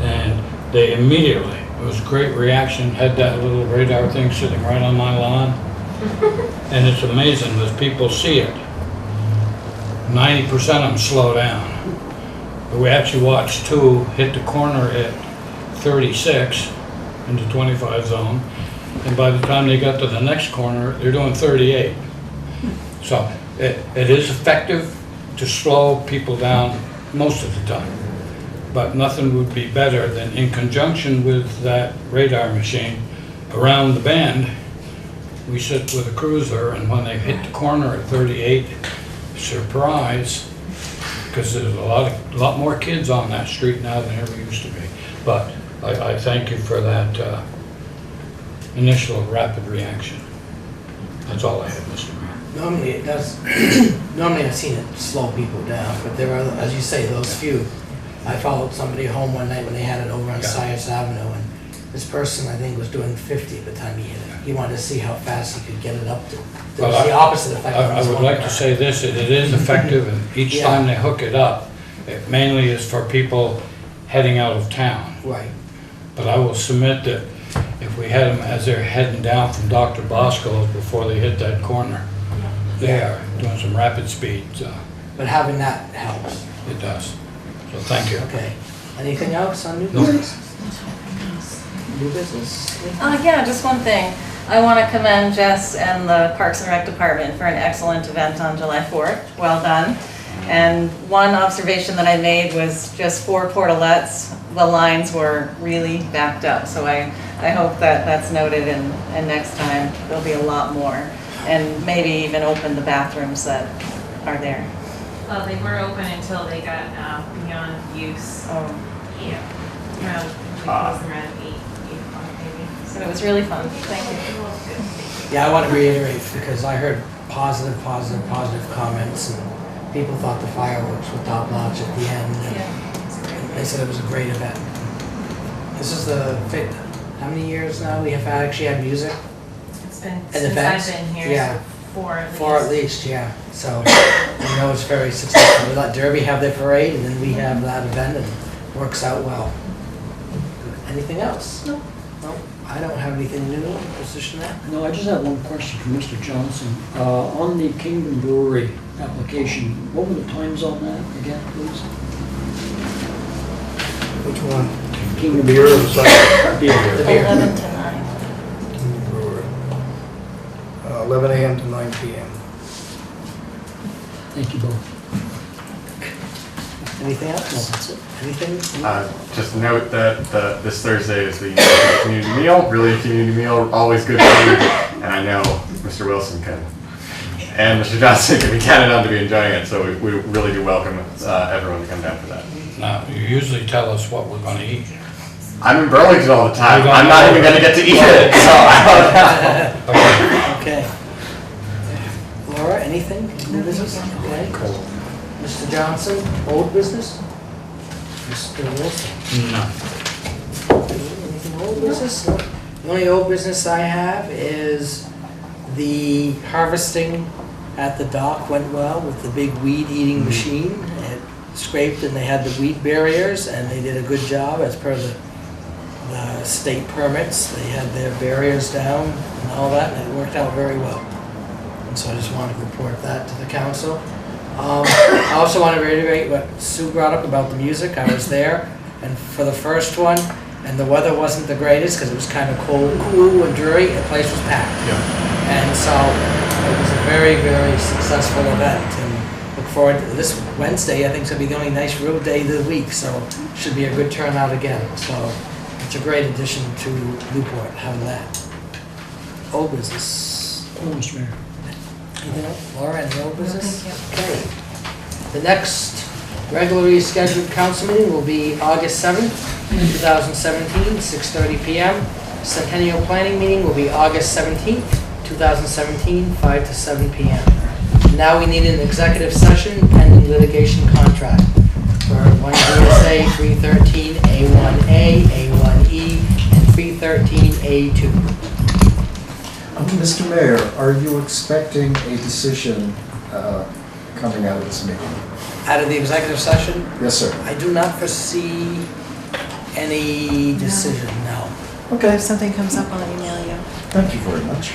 and they immediately, it was a great reaction, had that little radar thing sitting right on my lawn. And it's amazing as people see it. 90% of them slow down. But we actually watched 2 hit the corner at 36 in the 25 zone. And by the time they got to the next corner, they're doing 38. So it is effective to slow people down most of the time. But nothing would be better than in conjunction with that radar machine around the bend, we sit with a cruiser, and when they hit the corner at 38, surprise, because there's a lot more kids on that street now than ever used to be. But I thank you for that initial rapid reaction. That's all I have, Mr. Mayor.
Normally it does, normally I've seen it slow people down, but there are, as you say, those few. I followed somebody home one night when they had it over on Cyrus Avenue, and this person, I think, was doing 50 at the time he hit it. He wanted to see how fast he could get it up to. There was the opposite effect. on
I
this
would
one
like
car.
to say this, it is effective, and each
Yeah.
time they hook it up, it mainly is for people heading out of town.
Right.
But I will submit that if we had them as they're heading down from Dr. Bosco's before they hit that corner, they are doing some rapid speeds.
But having that helps.
It does. So thank you.
Okay. Anything else on new
No.
business? New business?
Yeah, just one thing. I want to commend Jess and the Parks and Rec Department for an excellent event on July 4th. Well done. And one observation that I made was just for portalettes, the lines were really backed up. So I hope that that's noted, and next time there'll be a lot more. And maybe even open the bathrooms that are there.
Well, they were open until they got beyond use.
Oh.
Yeah. Around, we closed them around 8 o'clock maybe.
So it was really fun. Thank you.
Yeah, I want to reiterate, because I heard positive comments, and people thought the fireworks were top notch at the end. And they said it was a great event. This is how many years now we have actually had music?
It's been
And
since
events?
I've been here.
Yeah.
So 4 at least.
4 at least, yeah. So I know it's very successful. We let Derby have their parade, and then we have that event, and it works out well. Anything else?
No.
No? I don't have anything new, Mr. Schmidt.
No, I just have one question for Mr. Johnson. On the Kingdom Brewery application, what were the times on that again, please?
Which one?
Kingdom
Beer or cider?
Beer.
The beer.
11 to 9.
Brewery. 11 a.m. to 9 p.m.
Thank you both.
Anything else?
No, that's it.
Anything?
Just note that this Thursday is the community meal, really a community meal, always good food, and I know Mr. Wilson can, and Mr. Johnson can be counted on to be enjoying it, so we really do welcome everyone to come down for that.
Now, you usually tell us what we're gonna eat.
I'm in Burlington all the time, I'm not even gonna get to eat it, so I don't know.
Okay. Laura, anything? New business? Okay. Mr. Johnson, old business? Mr. Wilson?
No.
Anything old business? No. The only old business I have is the harvesting at the dock went well with the big weed eating machine. It scraped and they had the weed barriers and they did a good job as per the state permits. They had their barriers down and all that and it worked out very well. And so I just wanted to report that to the council. I also want to reiterate what Sue brought up about the music. I was there, and for the first one, and the weather wasn't the greatest because it was kind of cold, cool, and dreary. The place was packed, and so it was a very, very successful event. And look forward to this Wednesday. I think it's gonna be the only nice real day of the week, so it should be a good turnout again. So it's a great addition to Newport having that. Old business.
Oh, Mr. Mayor.
Anything else? Laura, any old business? Okay. The next regularly scheduled council meeting will be August 7th, 2017, 6:30 p.m. Centennial Planning meeting will be August 17th, 2017, 5 to 7 p.m. Now we need an executive session pending litigation contract for 1 VSA 313A1A, A1E, and 313A2.
Mr. Mayor, are you expecting a decision coming out of this meeting?
Out of the executive session?
Yes, sir.
I do not foresee any decision, no.
Okay. If something comes up, I'll email you.
Thank you very much.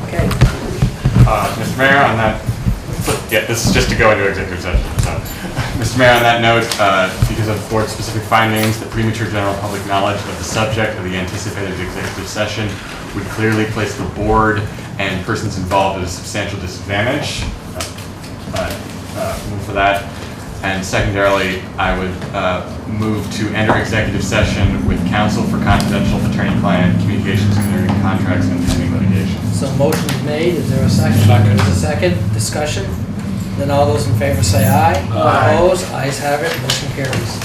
Okay.
Mr. Mayor, on that, yeah, this is just to go into executive session. So, Mr. Mayor, on that note, because of board-specific findings, the premature general public knowledge of the subject of the anticipated executive session would clearly place the board and persons involved at a substantial disadvantage. Move for that. And secondarily, I would move to enter executive session with counsel for confidential attorney-client communications concerning contracts and pending litigation.
So motion is made, is there a second? There is a second, discussion? Then all those in favor say aye.
Aye.
Opposed, ayes have it, motion carries.